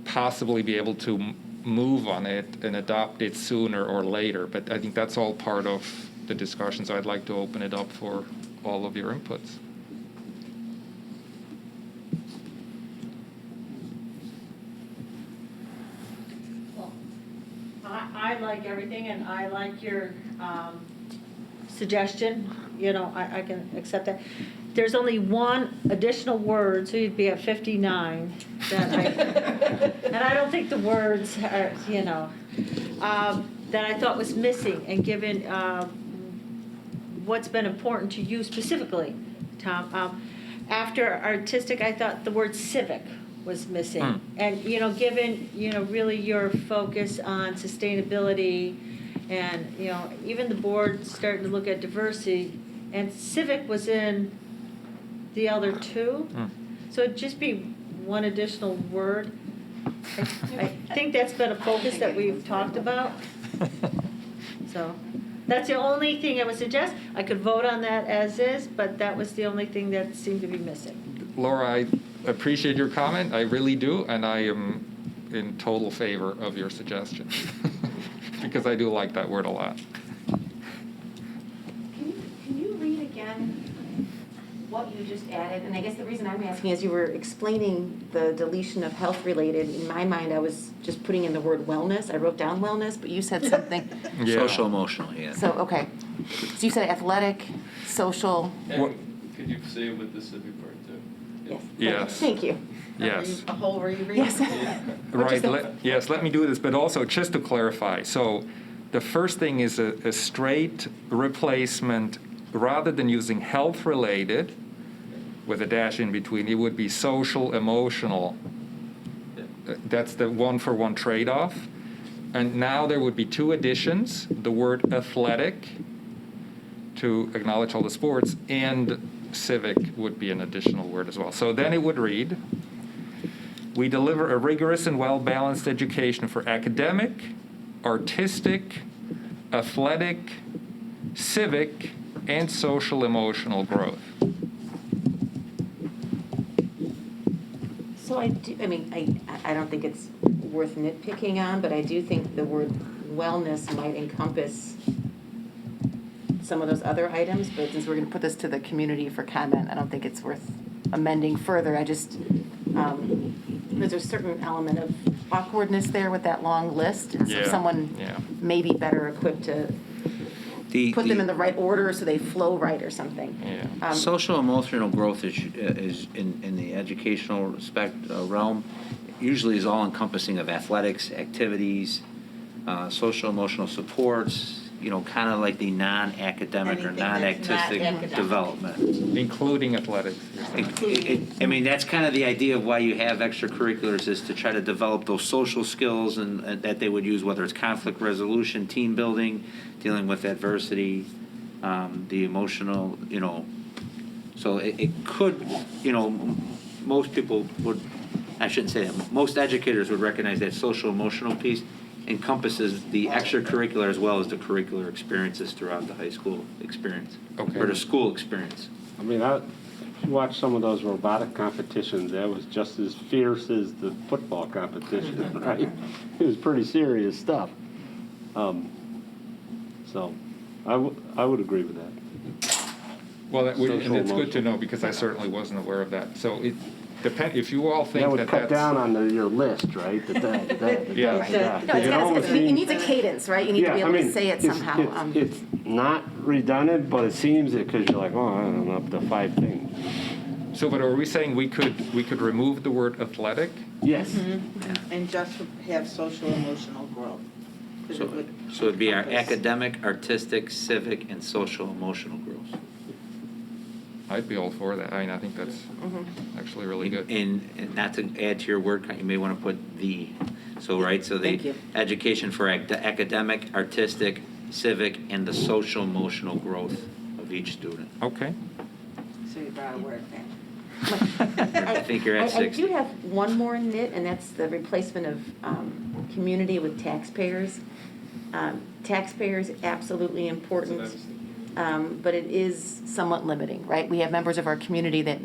possibly be able to move on it and adopt it sooner or later. But I think that's all part of the discussion, so I'd like to open it up for all of your inputs. Well, I like everything, and I like your suggestion. I can accept that. There's only one additional word, so you'd be at 59. And I don't think the words are, that I thought was missing, and given what's been important to you specifically, Tom. After artistic, I thought the word civic was missing. And, given, really your focus on sustainability and, even the board starting to look at diversity, and civic was in the other two. So it'd just be one additional word. I think that's been a focus that we've talked about. So that's the only thing I would suggest. I could vote on that as is, but that was the only thing that seemed to be missing. Laura, I appreciate your comment. I really do, and I am in total favor of your suggestion because I do like that word a lot. Can you read again what you just added? And I guess the reason I'm asking is you were explaining the deletion of health-related. In my mind, I was just putting in the word wellness. I wrote down wellness, but you said something. Yeah. Social emotional, yeah. So, okay. So you said athletic, social. And could you say it with the civic part too? Yes. Yes. Thank you. Yes. A whole reread? Yes. Right, yes, let me do this, but also just to clarify, so the first thing is a straight replacement, rather than using health-related with a dash in between, it would be social, emotional. That's the one-for-one trade-off. And now there would be two additions, the word athletic to acknowledge all the sports, and civic would be an additional word as well. So then it would read, we deliver a rigorous and well-balanced education for academic, artistic, athletic, civic, and social emotional growth. So I don't think it's worth nitpicking on, but I do think the word wellness might encompass some of those other items, but since we're going to put this to the community for comment, I don't think it's worth amending further. I just, there's a certain element of awkwardness there with that long list, and so someone may be better equipped to put them in the right order so they flow right or something. Yeah. Social emotional growth is in the educational realm, usually is all encompassing of athletics, activities, social emotional supports, kind of like the non-academic or Anything that's not non-artistic academic. development. Including athletics. That's kind of the idea of why you have extracurriculars, is to try to develop those social skills and that they would use, whether it's conflict resolution, team building, dealing with adversity, the emotional, So it could, most people would, I shouldn't say that, most educators would recognize that social emotional piece encompasses the extracurricular as well as the curricular experiences throughout the high school experience, Okay. or the school experience. I mean, if you watch some of those robotic competitions, that was just as fierce as the football competition, right? It was pretty serious stuff. So I would agree with that. Well, and Social it's good to emotional. know, because I certainly wasn't aware of that. So if you all think That would that cut that's... down on your list, right? Yeah. No, it needs a cadence, right? You need to be able to say it somehow. It's not redundant, but it seems it, because you're like, oh, I don't know, up to 5 things. So, but are we saying we could remove the word athletic? Yes. Mm-hmm. And just have social emotional growth. 'Cause it would So it'd be our encompass- academic, artistic, civic, and social emotional growth. I'd be all for that. I mean, I think that's actually really good. And not to add to your word count, you may want to put the, so the Thank you. education for academic, artistic, civic, and the social emotional growth of each student. Okay. So you brought a word back. I think you're at I 60. do have one more nit, and that's the replacement of community with taxpayers. Taxpayers, absolutely important, but it is somewhat limiting, right? We have members of our community that,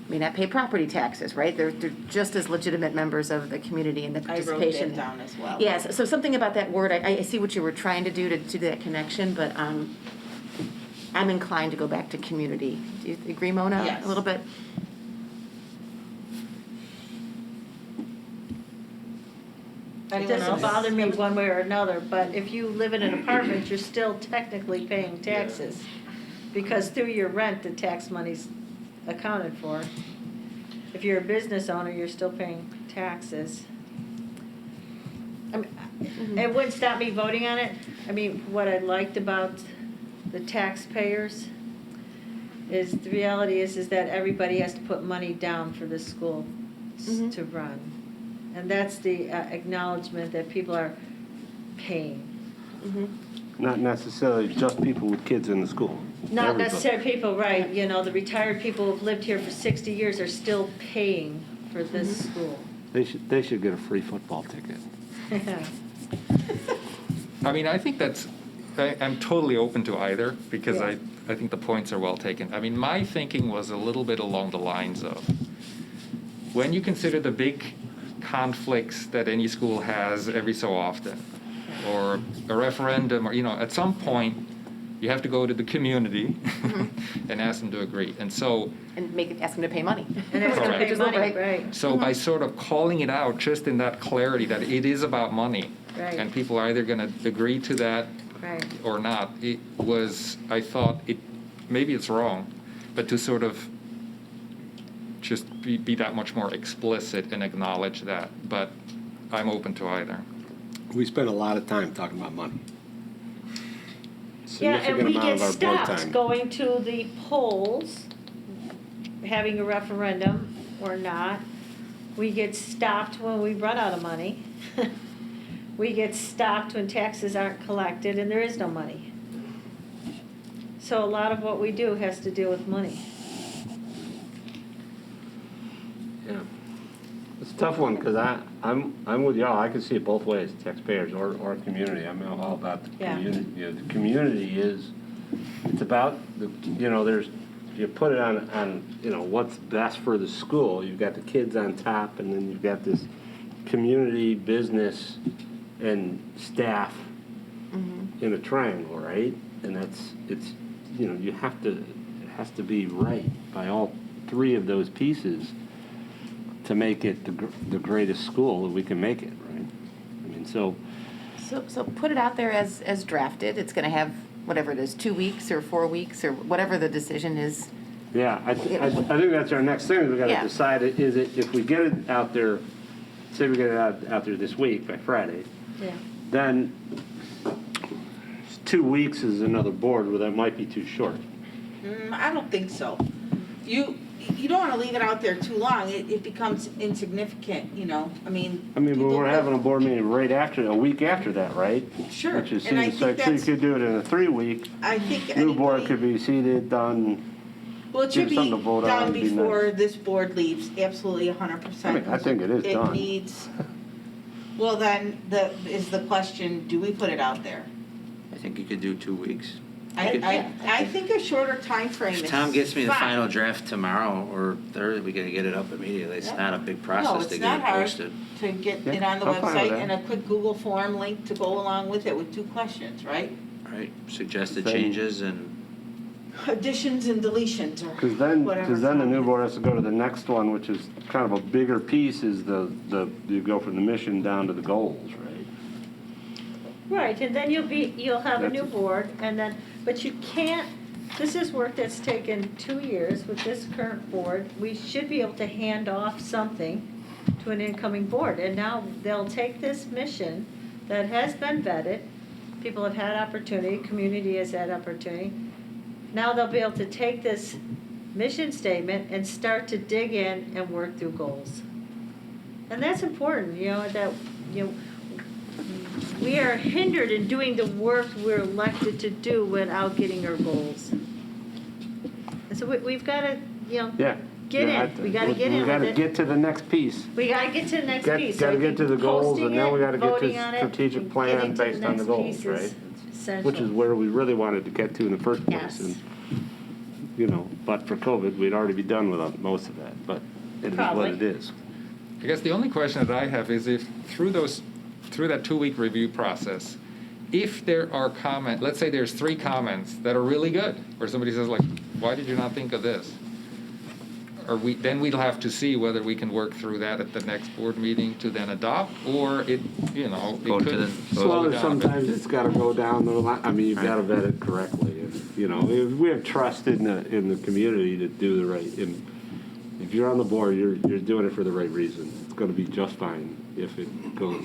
may not pay property taxes, right? They're just as legitimate members of the community and the I wrote participation. that down as well. Yes, so something about that word, I see what you were trying to do that connection, but I'm inclined to go back to community. Do you agree, Mona? Yes. A little bit? It Anyone doesn't else? bother me one way or another, but if you live in an apartment, you're still technically paying taxes. Because through your rent, the tax money's accounted for. If you're a business owner, you're still paying taxes. I mean, it wouldn't stop me voting on it. I mean, what I liked about the taxpayers is, the reality is that everybody has to put money down for the school to run. And that's the acknowledgement that people are paying. Not necessarily just people with kids in the school. Not Everybody. necessarily people, right, the retired people who've lived here for 60 years are still paying for this school. They should get a free football ticket. I mean, I think I'm totally open to either, because Yeah. I think the points are well taken. I mean, my thinking was a little bit along the lines of, when you consider the big conflicts that any school has every so often, or a referendum, or, at some point, you have to go to the community and ask them to agree. And so, And ask them to pay money. And that's gonna Correct. pay money, right. so by sort of calling it out just in that clarity that it is about money, Right. and people are either going to agree to that Right. or not, it was, I thought, maybe it's wrong, but to sort of just be that much more explicit and acknowledge that. But I'm open to either. We spend a lot of time talking about money. Yeah, and Significant we amount get of our board stopped time. going to the polls, having a referendum or not. We get stopped when we run out of money. We get stopped when taxes aren't collected and there is no money. So a lot of what we do has to do with money. Yeah. It's a tough one, because I'm with y'all. I can see it both ways, taxpayers or community. I'm all about the Yeah. community. You know, the community is, it's about, there's, if you put it on, what's best for the school, you've got the kids on top, and then you've got this community, business, and staff in a triangle, right? And it's, you have to, it has to be right by all three of those pieces to make it the greatest school that we can make it, right? I mean, so put it out there as drafted. It's going to have whatever it is, 2 weeks or 4 weeks or whatever the decision is. yeah, I think that's our next thing. We got to Yeah. decide, is it, if we get it out there, say we get it out there this week by Friday, Yeah. then 2 weeks is another board where that might be too short. I don't think so. You don't want to leave it out there too long. It becomes insignificant, I mean. But people we're having a board meeting right after, a week after that, right? Sure, Which is, and I seems think like, so you that's, could do it in a 3-week. I think New board anybody, could be seated, done. well, it should give be something to vote on, done it'd be before nice. this board leaves, absolutely 100%. I mean, I think it is It done. needs, well, then, is the question, do we put it out there? I think you could do 2 weeks. I think a shorter time frame If is Tom gets me the fine. final draft tomorrow or Thursday, we gotta get it up immediately. It's Yeah. not a big No, process it's to not get it hard posted. to get Yeah, it on the I'm fine with website that. and a quick Google form link to go along with it with 2 questions, right? Right, suggested Then- changes and Additions and deletions or Because then whatever. the new board has to go to the next one, which is kind of a bigger piece, is you go from the mission down to the goals, right? Right, and then you'll have a new That's- board, and then, but you can't, this is work that's taken 2 years with this current board. We should be able to hand off something to an incoming board, and now they'll take this mission that has been vetted, people have had opportunity, community has had opportunity. Now they'll be able to take this mission statement and start to dig in and work through goals. And that's important, that, we are hindered in doing the work we're elected to do without getting our goals. And so we've got to, Yeah. get Yeah, in. We got to get in We got with to it. get to the next piece. We got to get to the next piece. So Got to I get to think the goals, posting and then we it, got to get voting to on it, strategic and plan getting to based on the next goals, piece is right? essential. Which is where we really wanted to get to in the first place. Yes. And, but for COVID, we'd already be done with most of that, but it is what Probably. it is. I guess the only question that I have is if through that 2-week review process, if there are let's say there's 3 comments that are really good, where somebody says like, why did you not think of this? Then we'll have to see whether we can work through that at the next board meeting to then adopt, or it Go to could the- slow Well, it down a bit. sometimes it's got to go down the line. I mean, you've got to vet it correctly. If we have trust in the community to do the right. And if you're on the board, you're doing it for the right reason. It's going to be just fine. If it goes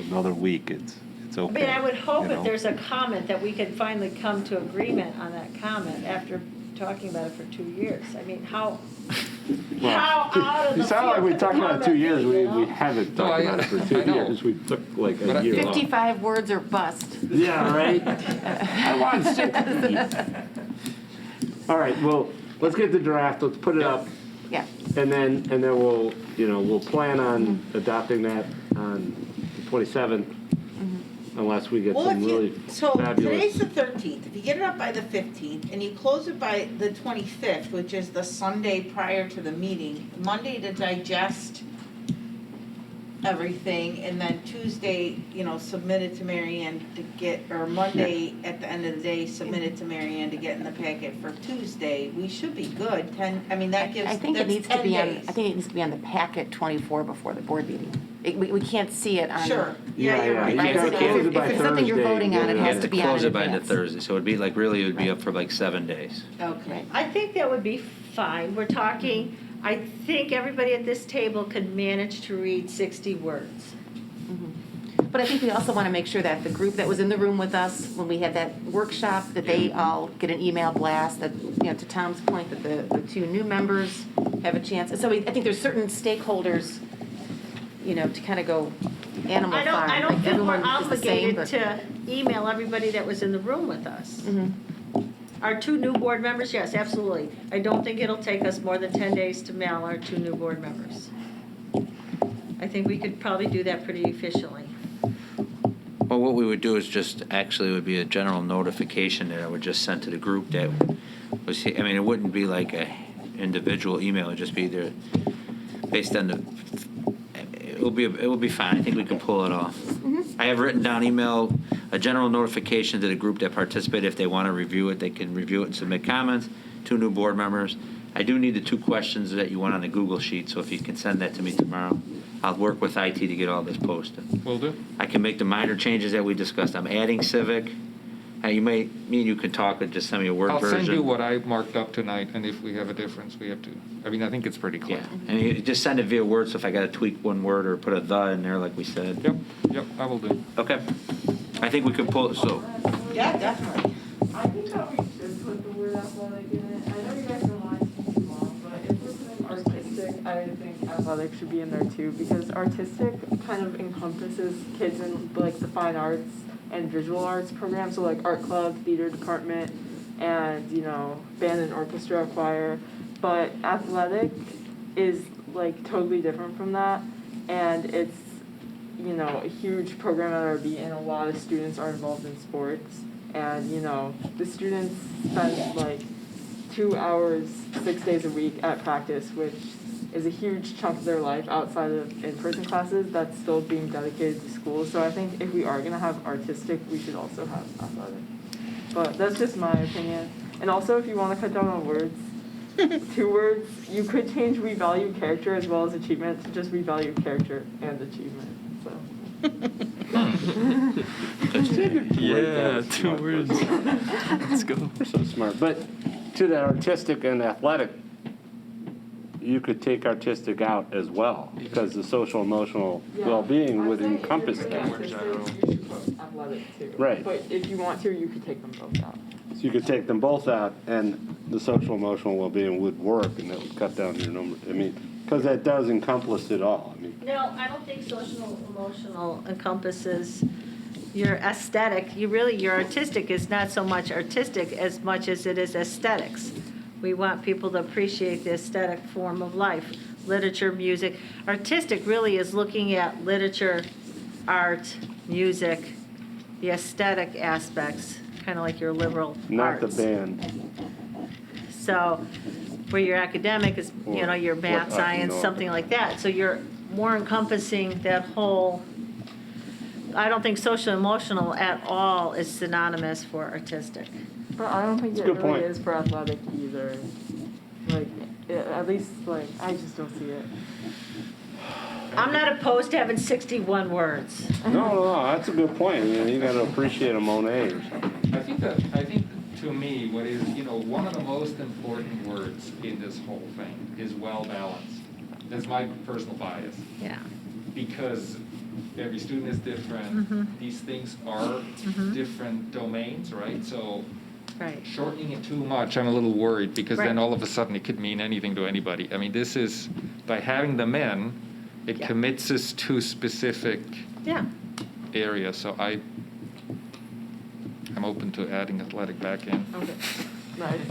another week, it's okay. I mean, I would hope you if know? there's a comment that we could finally come to agreement on that comment after talking about it for 2 years. I mean, how out of the You sound like we field talked could about it the 2 years. comment be, We haven't No, talked about it for I 2 know. years. We took like But a year off. 55 words or bust. Yeah, right? I want 60. All right, well, let's get the draft, let's put it up, Yeah. and then we'll plan on adopting that on the 27th, unless we get Well, some really so today's fabulous. the 13th. If you get it up by the 15th and you close it by the 25th, which is the Sunday prior to the meeting, Monday to digest everything, and then Tuesday, submit it to Mary Ann to get, or Monday at the end of the day, submit it to Mary Ann to get in the packet for Tuesday, we should be good. That gives, I think it that's needs to 10 be on, days. I think it needs to be on the packet 24 before the board meeting. We can't see it on. Sure. Yeah, you're yeah, right. you Right, gotta so close if it by it's something you're Thursday, voting on, it you you has have to to be on close in it by the advance. Thursday. So it'd be like, really, it would be up for like 7 days. Okay. I think that would be fine. We're talking I think everybody at this table could manage to read 60 words. But I think we also want to make sure that the group that was in the room with us when we had that workshop, that they all get an email blast, that, to Tom's point, that the two new members have a chance. And so I think there's certain stakeholders, to kind of go Animal Farm. I don't like think we're everyone is the same, obligated to email everybody that was in the room with us. Mm-hmm. Our two new board members, yes, absolutely. I don't think it'll take us more than 10 days to mail our two new board members. I think we could probably do that pretty efficiently. Well, what we would do is just, actually, it would be a general notification that I would just send to the group that was, it wouldn't be like a individual email, it'd just be there, based on the, it will be fine, I think we can pull it off. I have written down a general notification to the group that participated, if they want to review it, they can review it and submit comments, 2 new board members. I do need the 2 questions that you want on the Google Sheet, so if you can send that to me tomorrow, I'll work with IT to get all this posted. Will do. I can make the minor changes that we discussed. I'm adding civic. Me and you can talk, and just send me a Word I'll version. send you what I marked up tonight, and if we have a difference, we have to, I think it's pretty clear. Yeah, and you just send it via Word, so if I got to tweak one word or put a "the" in there, like we said. Yep, I will do. Okay. I think we could pull, so, Yeah, definitely. I think that we should put the word athletic in it. I know you guys don't want it to be too long, but if we're putting artistic, I think athletic should be in there too, because artistic kind of encompasses kids in like the fine arts and visual arts programs, so like art club, theater department, and band and orchestra, choir. But athletic is like totally different from that, and it's a huge program at RB, and a lot of students are involved in sports, and the students spend like 2 hours 6 days a week at practice, which is a huge chunk of their life outside of in-person classes that's still being dedicated to school. So I think if we are going to have artistic, we should also have athletic. But that's just my opinion. And also, if you want to cut down on words, 2 words, you could change "we value character" as well as achievement to just "we value character and achievement." So. Yeah, 2 words. Let's go. We're so smart. But to that artistic and athletic, you could take artistic out as well, because the social emotional well-being would encompass that. You should put athletic too. Right. But if you want to, you could take them both out. So you could take them both out, and the social emotional well-being would work, and that would cut down your number. Because that does encompass it all. No, I don't think social emotional encompasses your aesthetic. Your artistic is not so much artistic as much as it is aesthetics. We want people to appreciate the aesthetic form of life, literature, music. Artistic really is looking at literature, art, music, the aesthetic aspects, kind of like your liberal Not arts. the band. So where your academic is, your math, what- science, something like that. So you're more encompassing that whole, I don't think social emotional at all is synonymous for artistic. But I don't think That's it a good really point. is for athletic either. Like, at least, I just don't see it. I'm not opposed to having 61 words. No, that's a good point. You got to appreciate a Monet or something. I think to me, what is, one of the most important words in this whole thing is well-balanced. That's my personal bias. Yeah. Because every student is different. These things are different domains, right? So Right. shortening it too much, I'm a little worried, because then Right. all of a sudden it could mean anything to anybody. This is, by having them in, it Yeah. commits us to specific Yeah. areas. So I'm open to adding athletic back in. Okay. Nice.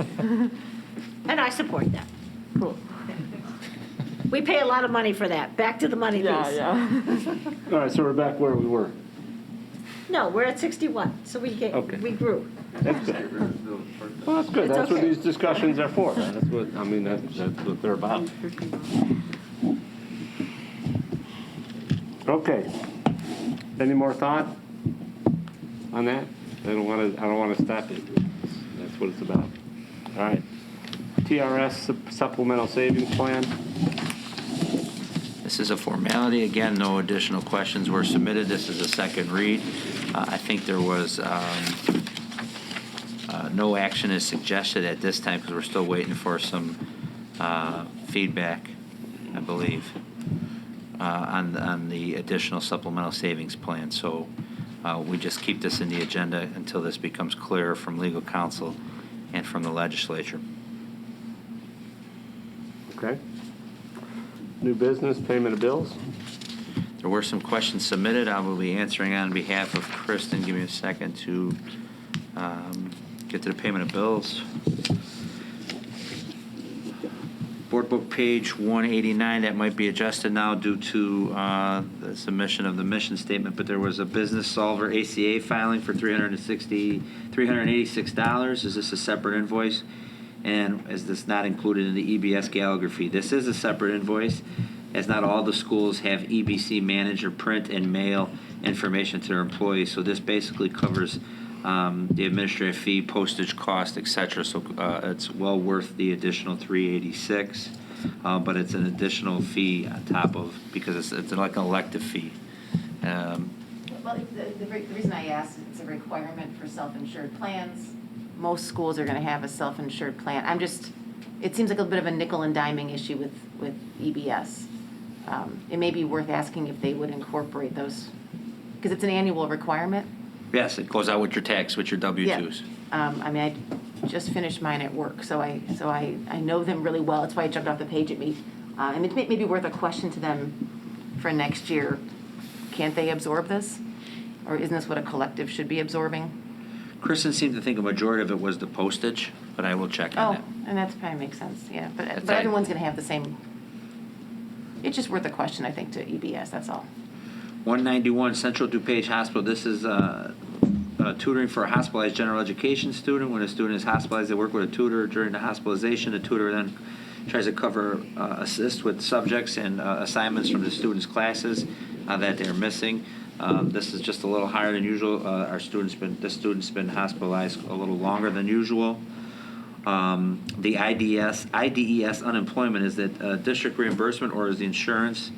And I support that. Cool. We pay a lot of money for that. Back to the money piece. Yeah. All right, so we're back where we were. No, we're at 61, so we Okay. grew. That's good. Well, that's good. It's That's what okay. these discussions are for. That's what they're about. Okay. Any more thought on that? I don't want to stop it. That's what it's about. All right. TRS supplemental savings plan. This is a formality. Again, no additional questions were submitted. This is a second read. I think there was no action is suggested at this time because we're still waiting for some feedback, I believe, on the additional supplemental savings plan. So we just keep this in the agenda until this becomes clear from legal counsel and from the legislature. Okay. New business, payment of bills. There were some questions submitted. I will be answering on behalf of Kristen. Give me a second to get to the payment of bills. Board book page 189, that might be adjusted now due to the submission of the mission statement, but there was a business solver ACA filing for $386. Is this a separate invoice? And is this not included in the EBS Gallagher fee? This is a separate invoice, as not all the schools have EBC manager print and mail information to their employees. So this basically covers the administrative fee, postage cost, etc. So it's well worth the additional $386, but it's an additional fee on top of, because it's like an elective fee. Well, the reason I asked, it's a requirement for self-insured plans. Most schools are going to have a self-insured plan. It seems like a bit of a nickel and diming issue with EBS. It may be worth asking if they would incorporate those, because it's an annual requirement. Yes, it goes out with your tax, with your W-2s. Yeah. I mean, I just finished mine at work, so I know them really well. That's why I jumped off the page at me. And it may be worth a question to them for next year. Can't they absorb this? Or isn't this what a collective should be absorbing? Kristen seemed to think a majority of it was the postage, but I will check on that. And that probably makes sense, yeah. But That's everyone's going to have the same. It's just worth a question, I think, to EBS, that's all. 191 Central DuPage Hospital. This is tutoring for a hospitalized general education student. When a student is hospitalized, they work with a tutor during the hospitalization. The tutor then tries to assist with subjects and assignments from the student's classes that they're missing. This is just a little higher than usual. This student's been hospitalized a little longer than usual. The IDES unemployment, is that district reimbursement or is the insurance?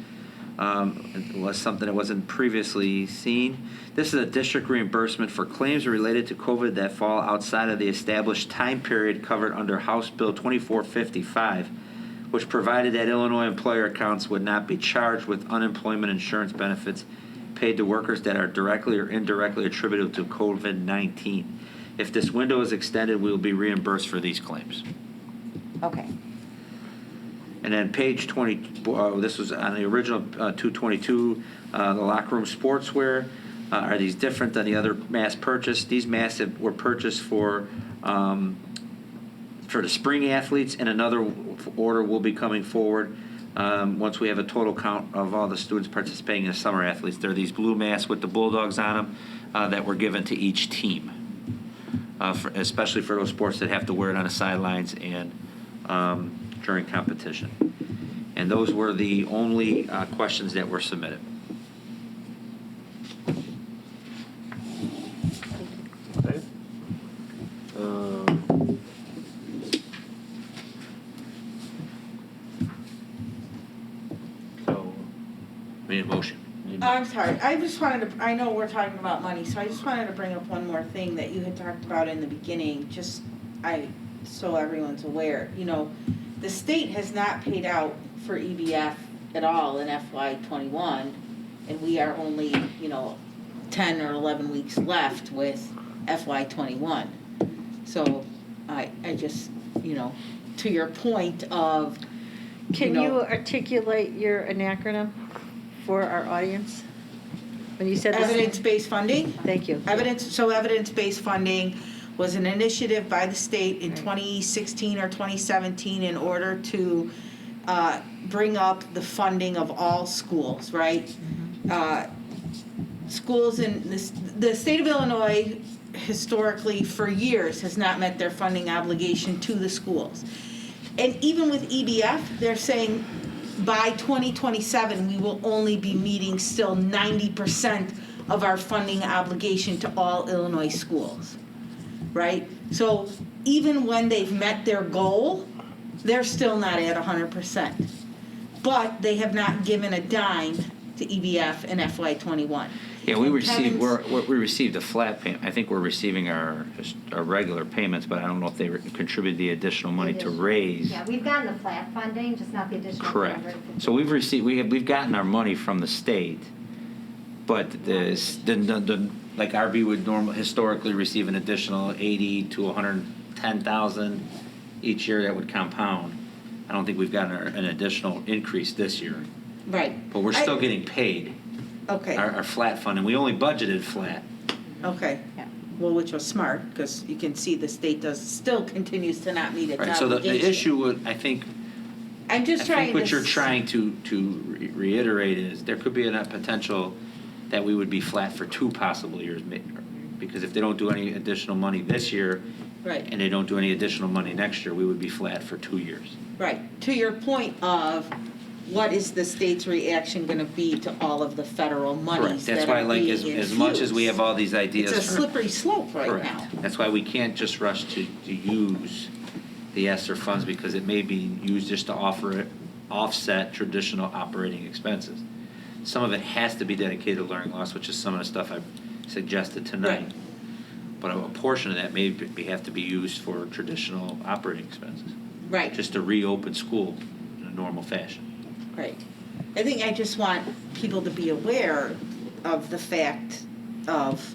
It was something that wasn't previously seen. This is a district reimbursement for claims related to COVID that fall outside of the established time period covered under House Bill 2455, which provided that Illinois employer accounts would not be charged with unemployment insurance benefits paid to workers that are directly or indirectly attributable to COVID-19. If this window is extended, we will be reimbursed for these claims. Okay. And then page 20, this was on the original 222, the locker room sportswear. Are these different than the other mass purchase? These masks were purchased for the spring athletes, and another order will be coming forward once we have a total count of all the students participating in the summer athletes. There are these blue masks with the Bulldogs on them that were given to each team, especially for those sports that have to wear it on the sidelines and during competition. And those were the only questions that were submitted. Okay. So, we need a motion. I'm sorry, I know we're talking about money, so I just wanted to bring up one more thing that you had talked about in the beginning, so everyone's aware. The state has not paid out for EBF at all in FY21, and we are only, 10 or 11 weeks left with FY21. So I just, to your point of, Can you articulate your acronym for our audience? When you said this. Evidence-based funding? Thank you. Evidence-based funding was an initiative by the state in 2016 or 2017 in order to bring up the funding of all schools, right? Schools in the state of Illinois historically for years has not met their funding obligation to the schools. And even with EBF, they're saying by 2027 we will only be meeting still 90% of our funding obligation to all Illinois schools. Right? So even when they've met their goal, they're still not at 100%. But they have not given a dime to EBF in FY21. Yeah, we received, Kevin's- we received a flat payment. I think we're receiving our regular payments, but I don't know if they contributed the additional money to raise. Yeah, we've gotten the flat funding, just not the additional. Correct. 350. So we've gotten our money from the state, but like RB would historically receive an additional 80 to 110,000 each year that would compound. I don't think we've gotten an additional increase this year, Right. but we're still getting paid. Okay, Our flat fund, and we only budgeted flat. okay. Yeah. Well, which was smart, because you can see the state still continues to not meet its Right, so obligation. the issue would, I think I'm just trying to. what you're trying to reiterate is there could be a potential that we would be flat for 2 possible years. Because if they don't do any additional money this year, Right. and they don't do any additional money next year, we would be flat for 2 years. Right, to your point of what is the state's reaction gonna be to all of the federal monies Correct. That's that why, are like, being as much as we have all these ideas. It's a slippery slope right Correct. now. That's why we can't just rush to use the ESSER funds, because it may be used just to offset traditional operating expenses. Some of it has to be dedicated to learning loss, which is some of the stuff I've suggested tonight. Right. But a portion of that may have to be used for traditional operating expenses, Right, just to reopen school in a normal fashion. right. I think I just want people to be aware of the fact of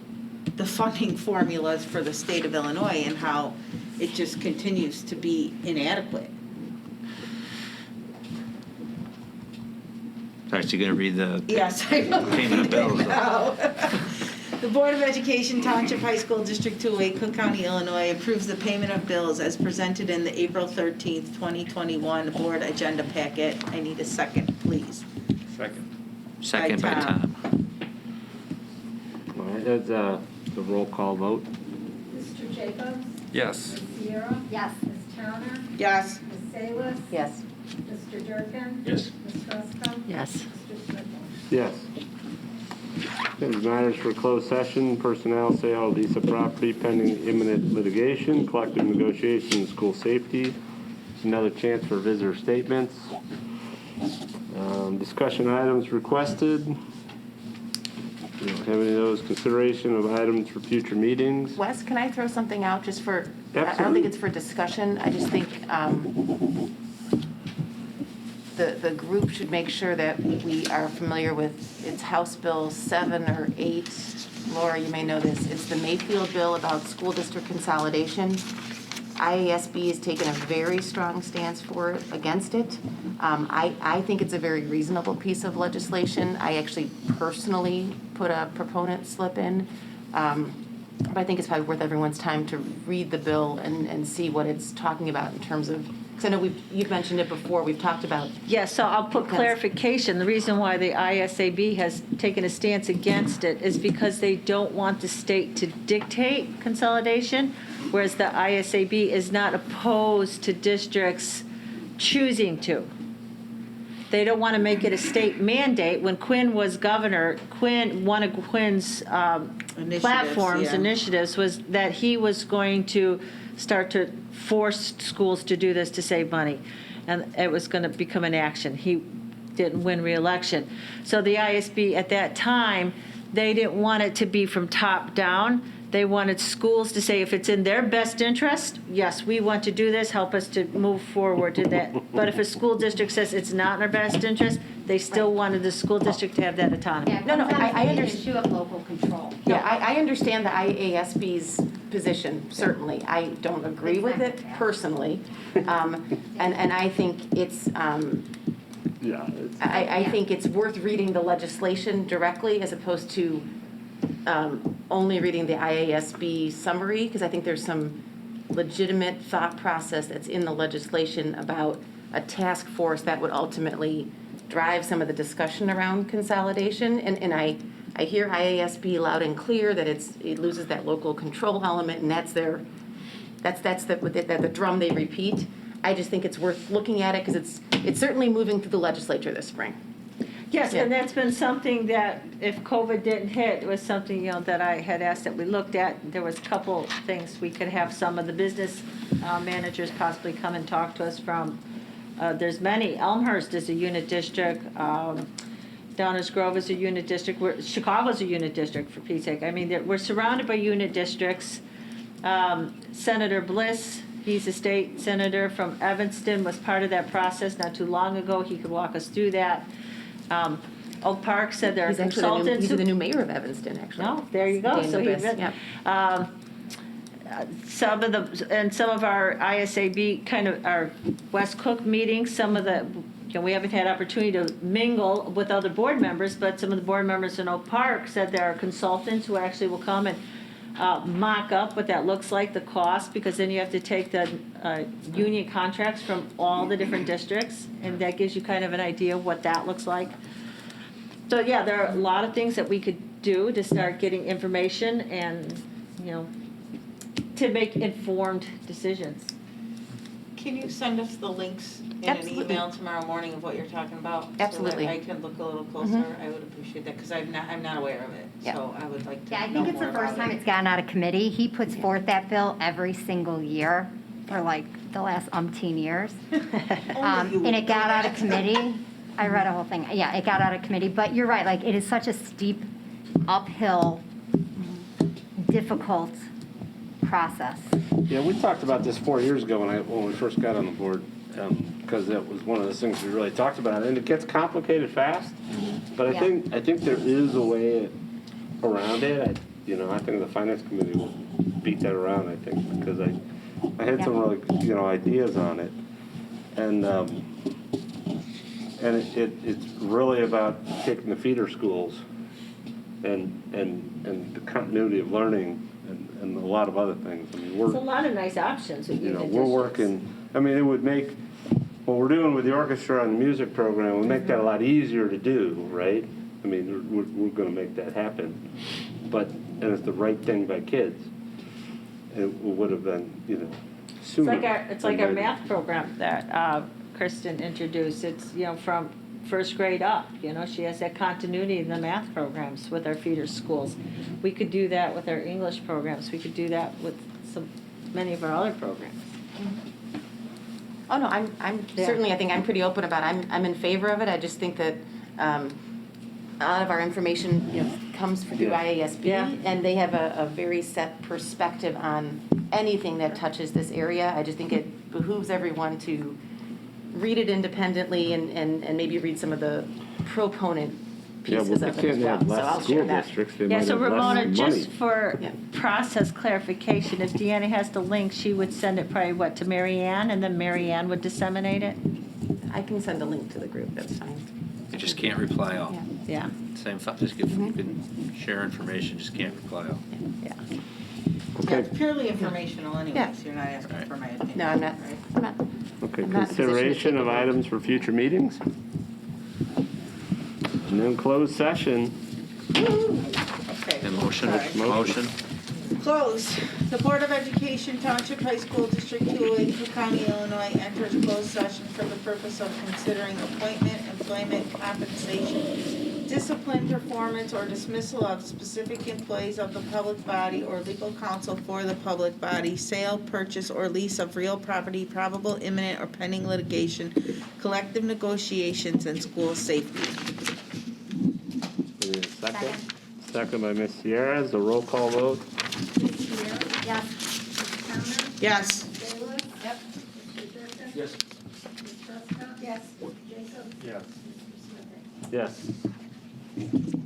the funding formulas for the state of Illinois and how it just continues to be inadequate. Sorry, so you're going to read the Yes, I will. payment of bills? Now. The Board of Education, Township High School, District 208, Cook County, Illinois, approves the payment of bills as presented in the April 13th, 2021 Board Agenda Packet. I need a second, please. Second by Tom. All right, that's the roll call vote. Mr. Jacobs? Yes. Ms. Sierra? Yes. Ms. Towner? Yes. Ms. Salas? Yes. Mr. Durkin? Yes. Ms. Ruska? Yes. Mr. Strickland? Yes. There's matters for closed session, personnel, sale, lease of property, pending imminent litigation, collective negotiations, school safety, another chance for visitor statements. Discussion items requested. We don't have any of those. Consideration of items for future meetings. Wes, can I throw something out just for, I don't Absolutely. think it's for discussion, I just think the group should make sure that we are familiar with, it's House Bill 7 or 8. Laura, you may know this, it's the Mayfield bill about school district consolidation. IASB has taken a very strong stance against it. I think it's a very reasonable piece of legislation. I actually personally put a proponent slip in. But I think it's probably worth everyone's time to read the bill and see what it's talking about in terms of, because I know you've mentioned it before, we've talked about. Yeah, so I'll put clarification. The reason why the ISAB has taken a stance against it is because they don't want the state to dictate consolidation, whereas the ISAB is not opposed to districts choosing to. They don't want to make it a state mandate. When Quinn was governor, one of Quinn's initiatives was that he was going to start to force schools to do this to save money. And it was going to become an action. He didn't win re-election. So the ISB at that time, they didn't want it to be from top down. They wanted schools to say, if it's in their best interest, yes, we want to do this, help us to move forward to that. But if a school district says it's not in our best interest, they still wanted the school district to have that autonomy. Yeah, it No, comes down I to the understand. issue of local control. Yeah, I understand the IASB's position, certainly. I don't agree with it personally. And I think it's, Yeah. I think it's worth reading the legislation directly as opposed to only reading the IASB summary, because I think there's some legitimate thought process that's in the legislation about a task force that would ultimately drive some of the discussion around consolidation. And I hear IASB loud and clear that it loses that local control element, and that's the drum they repeat. I just think it's worth looking at it because it's certainly moving through the legislature this spring. Yes, Yeah. and that's been something that, if COVID didn't hit, was something, that I had asked that we looked at. There was a couple things we could have some of the business managers possibly come and talk to us from. There's many. Elmhurst is a unit district. Downers Grove is a unit district, Chicago's a unit district, for Pete's sake. I mean, we're surrounded by unit districts. Senator Bliss, he's a state senator from Evanston, was part of that process not too long ago. He could walk us through that. Oak Park said there are He's actually consultants. he's the new mayor of Evanston, actually. No, there you go. Dan So Lubis, he, yeah. some of our ISAB kind of our West Cook meetings, some of the, we haven't had opportunity to mingle with other board members, but some of the board members in Oak Park said there are consultants who actually will come and mock up what that looks like, the cost, because then you have to take the union contracts from all the different districts, and that gives you kind of an idea of what that looks like. So yeah, there are a lot of things that we could do to start getting information and, to make informed decisions. Can you send us the links in an Absolutely. email tomorrow morning of what you're talking about? Absolutely. So that I can look a little closer? I would appreciate that, because I'm not aware of it. Yeah. So I would like to Yeah, I know think it's more the first about time it. it's gotten out of committee. He puts forth that bill every single year for like the last umpteen years. And it got out of committee. I read a whole thing. Yeah, it got out of committee. But you're right, like it is such a steep, uphill, difficult process. Yeah, we talked about this 4 years ago when we first got on the board, because that was one of those things we really talked about, and it gets complicated fast. But Yeah. I think there is a way around it. I think the finance committee will beat that around. I think because I had some really ideas on it, and it's really about taking the feeder schools and the continuity of learning. And a lot of other things. I mean, There's a lot of nice options with unit we're districts. working. I mean, it would make what we're doing with the orchestra and the music program would make that a lot easier to do, right? I mean, we're going to make that happen, and it's the right thing by kids. It would have been, sooner. It's like our math program that Kristen introduced. It's from first grade up. She has that continuity in the math programs with our feeder schools. We could do that with our English programs. We could do that with many of our other programs. Oh, no, I'm certainly, I think I'm pretty open about it. I'm in favor of it. I just think that a lot of our information, comes through IASB, Yeah. and they have a very set perspective on anything that touches this area. I just think it behooves everyone to read it independently and maybe read some of the proponent pieces of it as well. So I'll share that. So Ramona, just for Yeah. process clarification, if Deanna has the link, she would send it probably, to Mary Ann, and then Mary Ann would disseminate it? I can send a link to the group, that's fine. You just can't reply all. Yeah. Yeah, Same thing, just give, you can share information, just can't reply all. yeah. Yeah, it's purely informational anyways. Yeah. You're not asking Right. for my opinion. No, I'm not. right? Okay, I'm not in a position to consideration take of a vote. items for future meetings. And then closed session. Okay. And motion, Sorry. motion. Close. The Board of Education, Township High School, District 208, Cook County, Illinois, enters closed session for the purpose of considering appointment, employment, compensation, discipline, performance, or dismissal of specific employees of the public body or legal counsel for the public body, sale, purchase, or lease of real property, probable, imminent, or pending litigation, collective negotiations, and school safety. We need a second. Second by Ms. Sierra. Is a roll call vote. Yes. Yes. Bayless? Yep. Mr. Durkin? Yes. Ms. Prescott? Yes. Jacob? Yes. Mr. Smith? Yes.